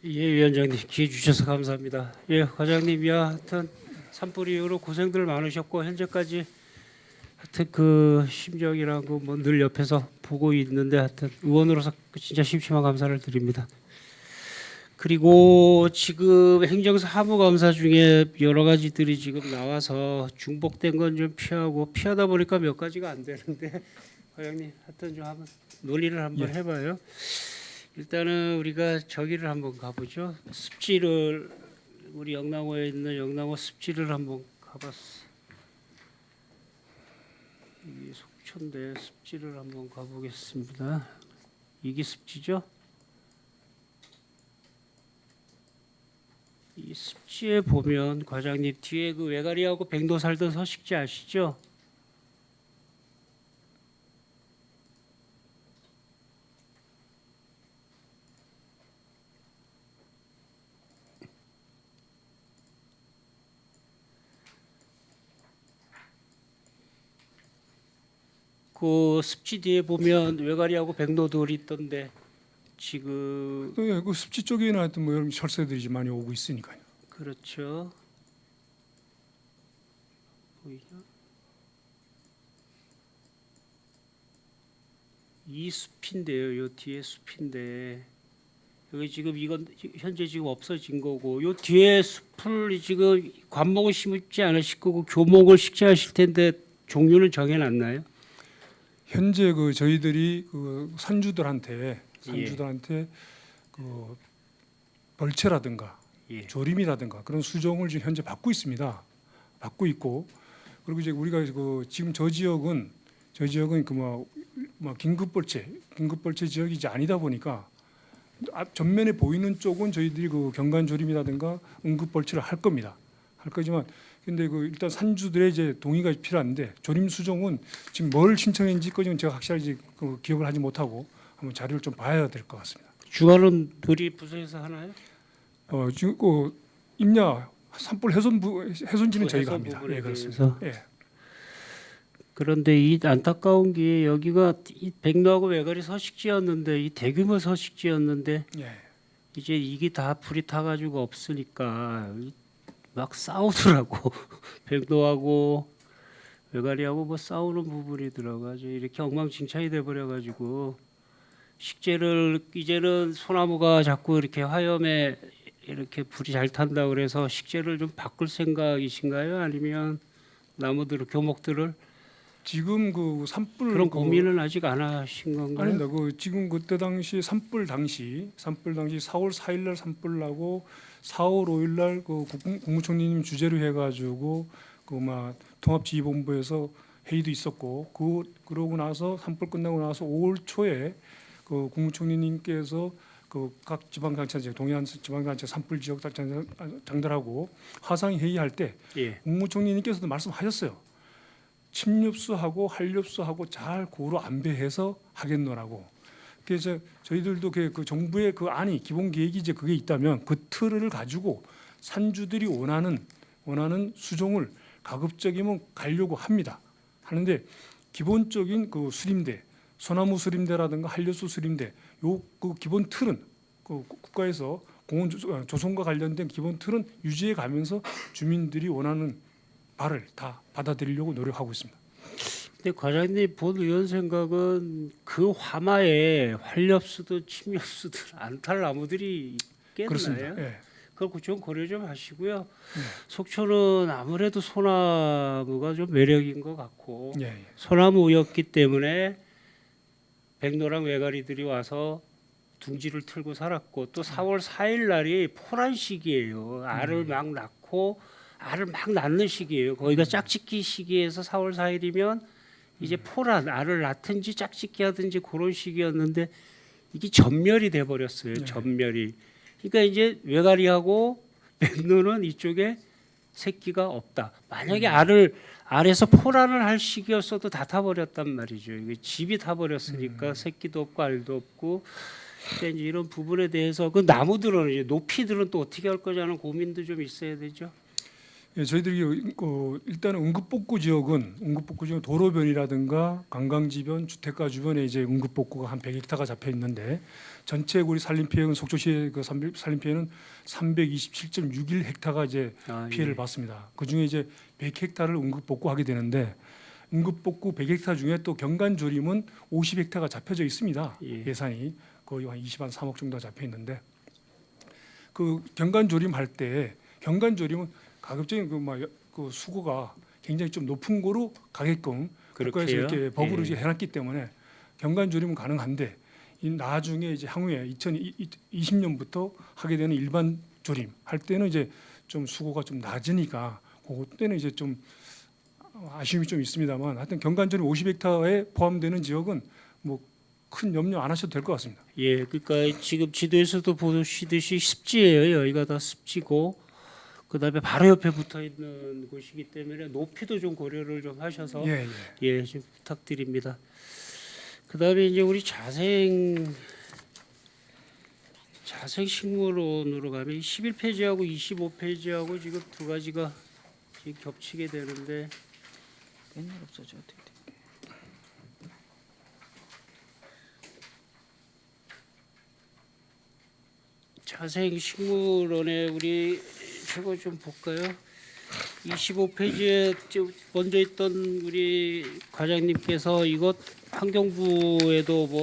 예, 위원장님 기회 주셔서 감사합니다. 예, 과장님, 하여튼 산불 이후로 고생들 많으셨고 현재까지 하여튼 그 심정이랑 그뭐늘 옆에서 보고 있는데 하여튼 의원으로서 진짜 심심한 감사를 드립니다. 그리고 지금 행정사무감사 중에 여러 가지들이 지금 나와서 중복된 건 좀 피하다 보니까 몇 가지가 안 되는데 과장님 하여튼 좀 한번 논의를 한번 예. 해봐요. 일단은 우리가 저기를 한번 가보죠. 습지를 우리 영랑호에 있는 영랑호 습지를 한번 가봤어. 이게 속초인데 습지를 한번 가보겠습니다. 이게 습지죠? 이 습지에 보면 과장님 뒤에 그 외가리하고 백도 살던 서식지 아시죠? 그 습지 뒤에 보면 외가리하고 백로돌이 있던데 지금 예, 그 습지 쪽에는 하여튼 뭐 여러 철새들이 이제 많이 오고 있으니까요. 그렇죠. 보이죠? 이 숲인데요. 요 뒤에 숲인데 여기 지금 이건 현재 지금 없어진 거고 요 뒤에 숲을 지금 관목을 심지 않으실 거고 교목을 식재하실 텐데 종류는 정해놨나요? 현재 그 저희들이 그 산주들한테 그 벌채라든가 예. 조림이라든가 그런 수종을 지금 현재 받고 있습니다. 받고 있고 그리고 이제 우리가 그 지금 저 지역은 그 뭐 긴급벌채 지역이 이제 아니다 보니까 전면에 보이는 쪽은 저희들이 그 경관 조림이라든가 응급벌채를 할 겁니다. 할 거지만 근데 그 일단 산주들의 이제 동의가 필요한데 조림 수종은 지금 뭘 신청했는지까지는 제가 확실하게 그 기억을 하지 못하고 한번 자료를 좀 봐야 될 것 같습니다. 주관은 우리 부서에서 하나요? 지금 그 임야 산불 해손지는 저희가 해손 합니다. 부분에 예, 그렇습니다. 대해서. 예. 그런데 이 안타까운 게 여기가 이 백로하고 외가리 서식지였는데 이 대규모 서식지였는데 예. 이제 이게 다 불이 타가지고 없으니까 막 싸우더라고. 백로하고 외가리하고 뭐 싸우는 부분이 들어가죠. 이렇게 엉망진창이 돼버려가지고 식재를 이제는 소나무가 자꾸 이렇게 화염에 이렇게 불이 잘 탄다 그래서 식재를 좀 바꿀 생각이신가요? 아니면 나무들을 교목들을 지금 그 산불 그런 그 고민은 아직 안 하신 건가요? 아닙니다. 그 지금 그때 당시 산불 당시 4월 4일 날 산불 나고 4월 5일 날그 국무총리님 주재로 해가지고 그 막 통합지휘본부에서 회의도 있었고 그러고 나서 산불 끝나고 나서 5월 초에 그 국무총리님께서 그 각 지방자치단체 동해안 지방자치단체 산불 지역 장들하고 화상 회의할 때 예. 국무총리님께서도 말씀하셨어요. 침엽수하고 한렵수하고 잘 고루 안배해서 하겠노라고. 그래서 저희들도 그 정부의 그 안이 기본 계획이 이제 그게 있다면 그 틀을 가지고 산주들이 원하는 수종을 가급적이면 가려고 합니다. 하는데 기본적인 그 수림대, 소나무 수림대라든가 한려수 수림대 요 그 기본 틀은 그 국가에서 공원 조성과 관련된 기본 틀은 유지해 가면서 주민들이 원하는 바를 다 받아들이려고 노력하고 있습니다. 근데 과장님 본 의원 생각은 그 화마에 활렵수도 침엽수도 안 탈 나무들이 있겠나요? 그렇습니다. 예. 그걸 좀 고려 좀 하시고요. 속초는 아무래도 소나무가 좀 매력인 것 같고 예, 예. 소나무였기 때문에 백로랑 외가리들이 와서 둥지를 틀고 살았고 또 4월 4일 날이 포란 시기예요. 알을 막 낳고 알을 막 낳는 시기예요. 거기가 짝짓기 시기에서 4월 4일이면 이제 포란 알을 낳든지 짝짓기 하든지 그런 시기였는데 이게 전멸이 돼 버렸어요. 네. 전멸이. 그러니까 이제 외가리하고 백로는 이쪽에 새끼가 없다. 만약에 알에서 포란을 할 시기였어도 다 타버렸단 말이죠. 이게 집이 타버렸으니까 새끼도 없고 알도 없고. 그러니까 이제 이런 부분에 대해서 그 나무들은 이제 높이들은 또 어떻게 할 거냐는 고민도 좀 있어야 되죠. 예, 저희들이 일단은 응급복구 지역은 도로변이라든가 관광지변, 주택가 주변에 이제 응급복구가 한 100헥타가 잡혀 있는데 전체 우리 산림 피해는 속초시의 그 산림 피해는 327.61헥타가 이제 피해를 받습니다. 그 중에 이제 100헥타를 응급복구하게 되는데 응급복구 100헥타 중에 또 경관조림은 50헥타가 잡혀져 있습니다. 예산이 거의 한 23억 정도 잡혀 있는데 그 경관조림 할 때 경관조림은 가급적인 그 수고가 굉장히 좀 높은 거로 가게끔 국가에서 그렇게요? 이렇게 법으로 예. 이제 해놨기 때문에 경관조림은 가능한데 이 나중에 이제 향후에 2020년부터 하게 되는 일반 조림 할 때는 이제 좀 수고가 좀 낮으니까 그때는 이제 좀 아쉬움이 좀 있습니다만 하여튼 경관조림 50헥타에 포함되는 지역은 뭐 큰 염려 안 하셔도 될 것 같습니다. 예, 그러니까 지금 지도에서도 보시듯이 습지예요. 여기가 다 습지고 그다음에 바로 옆에 붙어 있는 곳이기 때문에 높이도 좀 고려를 좀 하셔서 예, 예. 예, 좀 부탁드립니다. 그다음에 이제 우리 자생 식물원으로 가면 11페이지하고 25페이지하고 지금 두 가지가 지금 겹치게 되는데 맨날 없어져 어떻게 돼? 자생 식물원에 우리 저거 좀 볼까요? 25페이지에 먼저 있던 우리 과장님께서 이것 환경부에도 뭐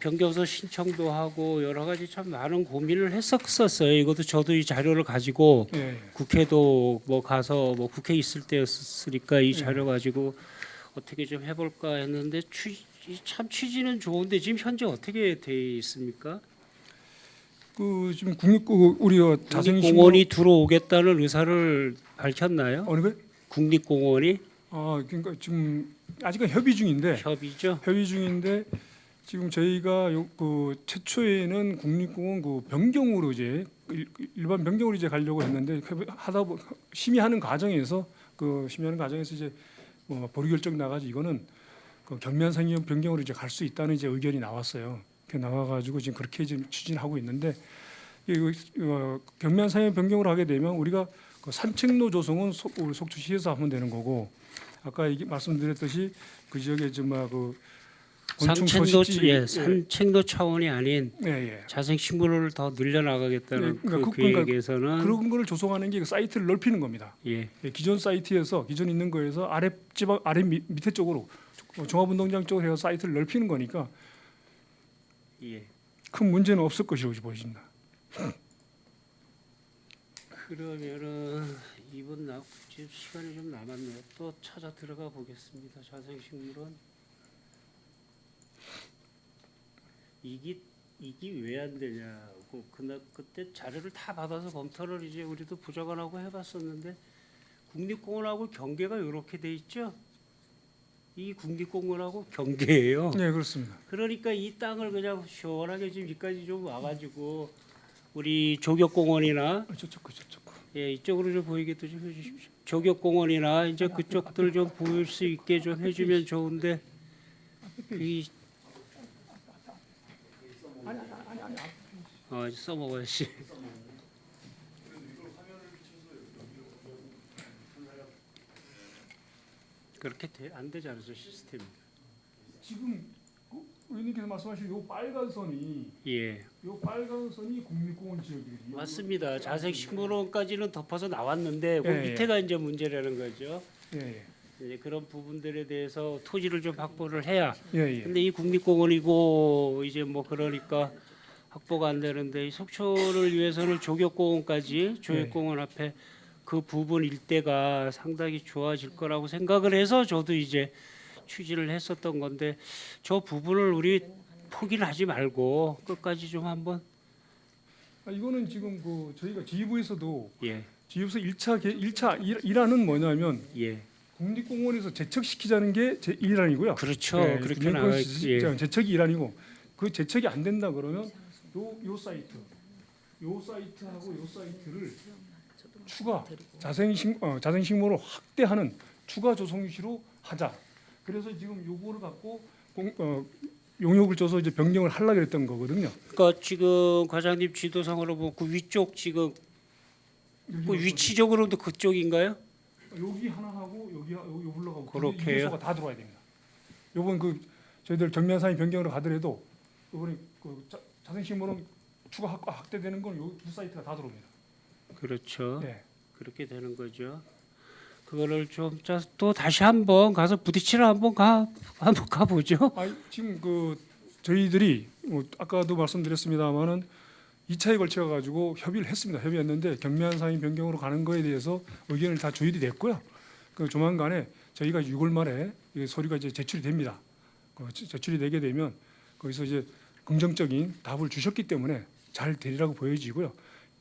변경서 신청도 하고 여러 가지 참 많은 고민을 했었어요. 이것도 저도 이 자료를 가지고 예. 국회도 뭐 가서 뭐 국회 있을 때였으니까 이 자료 가지고 어떻게 좀 해볼까 했는데 참 취지는 좋은데 지금 현재 어떻게 돼 있습니까? 그 지금 우리가 국립공원이 들어오겠다는 의사를 밝혔나요? 어느 거? 국립공원이 그러니까 지금 아직은 협의 중인데 협의죠. 지금 저희가 그 최초에는 국립공원 그 변경으로 이제 일반 변경으로 이제 가려고 했는데 심의하는 과정에서 이제 뭐 보류 결정 나가지고 이거는 그 경면상이형 변경으로 이제 갈 수 있다는 이제 의견이 나왔어요. 나와가지고 지금 그렇게 지금 추진하고 있는데 경면상이형 변경으로 하게 되면 우리가 그 산책로 조성은 우리 속초시에서 하면 되는 거고 아까 말씀드렸듯이 그 지역에 그 산책로 곤충 산책로 차원이 아닌 예. 자생식물을 더 늘려나가겠다는 네, 그러니까 그 그러니까 계획에서는 그런 거를 조성하는 게 그 사이트를 넓히는 겁니다. 예. 예, 기존 사이트에서 기존 있는 거에서 아래 밑에 쪽으로 종합운동장 쪽으로 해서 사이트를 넓히는 거니까 예. 큰 문제는 없을 것이라고 보여집니다. 그러면은 이번 지금 시간이 좀 남았네요. 또 찾아 들어가 보겠습니다. 자생식물은 이게 왜 안 되냐고 그때 자료를 다 받아서 검토를 이제 우리도 부적안하고 해봤었는데 국립공원하고 경계가 이렇게 돼 있죠. 이 국립공원하고 경계예요. 네, 그렇습니다. 그러니까 이 땅을 그냥 시원하게 지금 여기까지 좀 와가지고 우리 조격공원이나 저쪽. 예 이쪽으로 좀 보이게 좀 해주십시오. 조격공원이나 이제 그쪽들 좀 보일 수 있게 좀 해주면 좋은데 이 써먹어야지. 그렇게 안 되지 않아서 시스템이. 지금 의원님께서 말씀하신 요 빨간 선이 예. 요 빨간 선이 국립공원 지역이에요. 맞습니다. 자생식물원까지는 덮어서 나왔는데 그 예, 예. 밑에가 이제 문제라는 거죠. 예. 이제 그런 부분들에 대해서 토지를 좀 확보를 해야. 예. 근데 이 국립공원이고 이제 뭐 그러니까 확보가 안 되는데 이 속초를 위해서는 조격공원까지 조격공원 앞에 그 부분 일대가 상당히 좋아질 거라고 생각을 해서 저도 이제 추진을 했었던 건데 저 부분을 우리 포기를 하지 말고 끝까지 좀 한번 이거는 지금 그 저희가 지휘부에서도 예. 지휘부에서 1차 일환은 뭐냐면 예. 국립공원에서 제척시키자는 게 제 1안이고요. 그렇죠. 네, 그렇게 나가 예. 제척이 일환이고 그 제척이 안 된다 그러면 요 사이트하고 요 사이트를 추가 자생식물을 확대하는 추가 조성 유치로 하자. 그래서 지금 요거를 갖고 용역을 줘서 이제 변경을 하려고 했던 거거든요. 그러니까 지금 과장님 지도상으로 보고 그 위쪽 지금 그 위치적으로도 그쪽인가요? 여기 하나 하고 여기 흘러가고 그렇게 이 요소가 다 들어와야 됩니다. 요번 그 저희들 경면상의 변경으로 가더라도 요번에 그 자생식물은 추가 확대되는 건 요 두 사이트가 다 들어옵니다. 그렇죠. 네. 그렇게 되는 거죠. 그거를 좀 또 다시 한번 가서 부딪히러 한번 가보죠. 지금 그 저희들이 아까도 말씀드렸습니다만은 2차에 걸쳐 가지고 협의를 했습니다. 협의했는데 경미한 상임 변경으로 가는 거에 대해서 의견을 다 조율이 됐고요. 그 조만간에 저희가 6월 말에 이 서류가 이제 제출이 됩니다. 제출이 되게 되면 거기서 이제 긍정적인 답을 주셨기 때문에 잘 되리라고 보여지고요.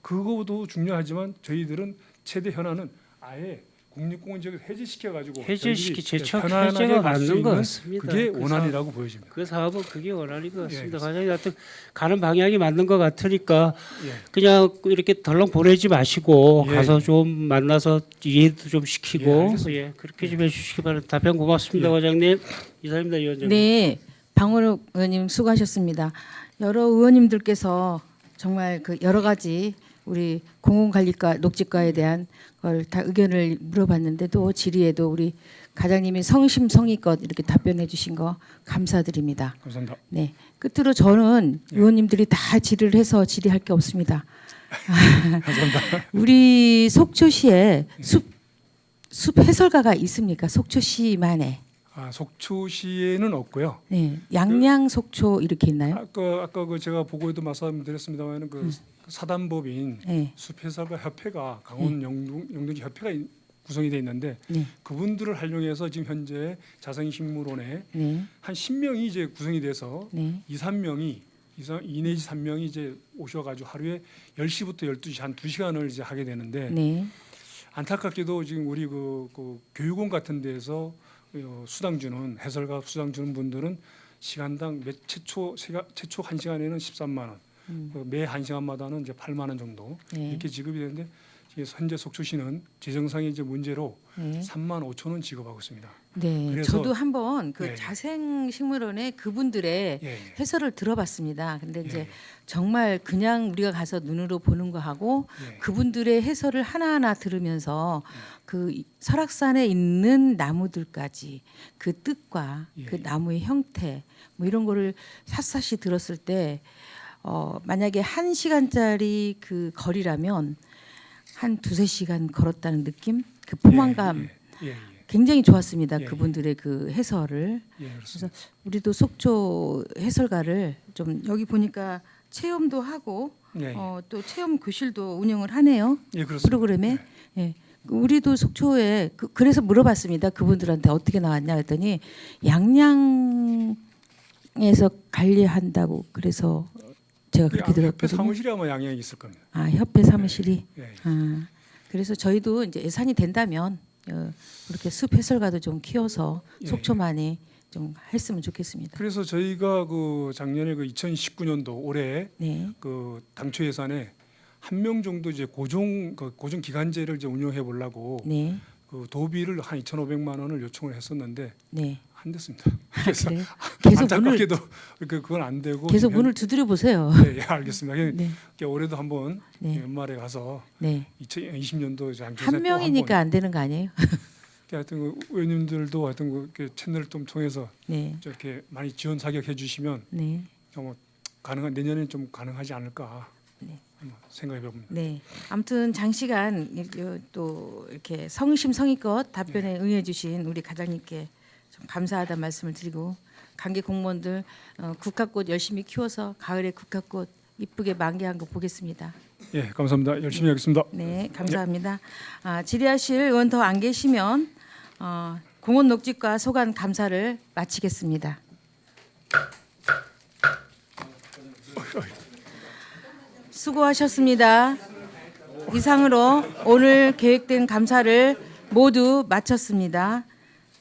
그거도 중요하지만 저희들은 최대 현안은 아예 국립공원 지역을 해제시켜 가지고 제척 해제가 맞는 것 같습니다. 그게 원안이라고 보여집니다. 그 사업은 그게 원안인 것 같습니다. 예, 과장님 하여튼 가는 방향이 맞는 것 같으니까 예. 그냥 이렇게 덜렁 보내지 마시고 예, 가서 좀 만나서 이해도 좀 시키고 알겠습니다. 예, 그렇게 좀 해주시기 바랍니다. 답변 고맙습니다, 과장님. 이사입니다, 위원장님. 네, 방원욱 의원님 수고하셨습니다. 여러 의원님들께서 정말 그 여러 가지 우리 공원관리과 녹지과에 대한 걸 다 의견을 물어봤는데도 질의에도 우리 과장님이 성심성의껏 이렇게 답변해 주신 거 감사드립니다. 감사합니다. 네, 끝으로 저는 의원님들이 다 질의를 해서 질의할 게 없습니다. 감사합니다. 우리 속초시에 숲 해설가가 있습니까? 속초시만에. 속초시에는 없고요. 네, 양양 속초 이렇게 있나요? 아까 그 제가 보고에도 말씀드렸습니다만 그 사단법인 네. 숲해설가 협회가 강원 영동지 협회가 구성이 돼 있는데 네. 그분들을 활용해서 지금 현재 자생식물원에 네. 한 10명이 이제 구성이 돼서 네. 2 내지 3명이 이제 오셔가지고 하루에 10시부터 12시 한 2시간을 이제 하게 되는데 네. 안타깝게도 지금 우리 그 교육원 같은 데서 수당 주는 해설가 수당 주는 분들은 시간당 최초 1시간에는 13만 원, 매 1시간마다는 이제 8만 원 정도 네. 이렇게 지급이 되는데 현재 속초시는 재정상의 이제 문제로 네. 3만 5천 원 지급하고 있습니다. 네, 그래서- 저도 한번 그 예, 예. 자생식물원의 그분들의 예, 예. 해설을 들어봤습니다. 근데 이제 예, 정말 그냥 우리가 가서 눈으로 보는 거하고 예. 그분들의 해설을 하나하나 들으면서 그 설악산에 있는 나무들까지 그 뜻과 예. 그 나무의 형태 뭐 이런 거를 샅샅이 들었을 때 만약에 1시간짜리 그 거리라면 한 2~3시간 걸었다는 느낌? 그 포만감 예, 예, 예, 굉장히 좋았습니다. 예, 그분들의 그 해설을. 예, 그렇습니다. 우리도 속초 해설가를 좀 여기 보니까 체험도 하고 예, 예. 또 체험 교실도 운영을 하네요. 예, 그렇습니다. 프로그램에. 예. 우리도 속초에 그래서 물어봤습니다. 그분들한테 어떻게 나왔냐 했더니 양양에서 관리한다고 그래서 제가 그렇게 협회 들었거든요. 사무실이 아마 양양에 있을 겁니다. 아, 협회 사무실이. 예, 예. 아, 그래서 저희도 이제 예산이 된다면 그렇게 숲 해설가도 좀 키워서 예. 속초만이 좀 했으면 좋겠습니다. 그래서 저희가 그 작년에 그 2019년도 올해 네, 그 당초 예산에 1명 정도 이제 고정 기간제를 이제 운영해 보려고 네, 그 도비를 한 2,500만 원을 요청을 했었는데 네. 안 됐습니다. 그래서 그래요? 계속 문을 안타깝게도 그건 안 되고 계속 지금 문을 두드려 보세요. 예, 예, 알겠습니다. 네, 올해도 한번 네. 연말에 가서 네. 2020년도 한 명이니까 안 되는 거 아니에요? 하여튼 그 의원님들도 하여튼 그 채널을 좀 통해서 네, 이렇게 많이 지원 사격해 주시면 네, 뭐 가능한 내년에 좀 가능하지 않을까 네. 한번 생각해 봅니다. 네. 아무튼 장시간 또 이렇게 성심성의껏 답변에 응해주신 우리 과장님께 좀 감사하다는 말씀을 드리고 관계 공무원들 국화꽃 열심히 키워서 가을에 국화꽃 이쁘게 만개한 거 보겠습니다. 예, 감사합니다. 열심히 하겠습니다. 네, 감사합니다. 질의하실 의원 더 안 계시면 공원 녹지과 소관 감사를 마치겠습니다. 수고하셨습니다. 이상으로 오늘 계획된 감사를 모두 마쳤습니다.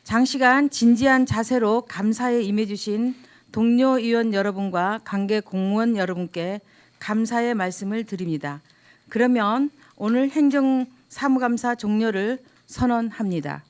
장시간 진지한 자세로 감사에 임해주신 동료 의원 여러분과 관계 공무원 여러분께 감사의 말씀을 드립니다. 그러면 오늘 행정사무감사 종료를 선언합니다.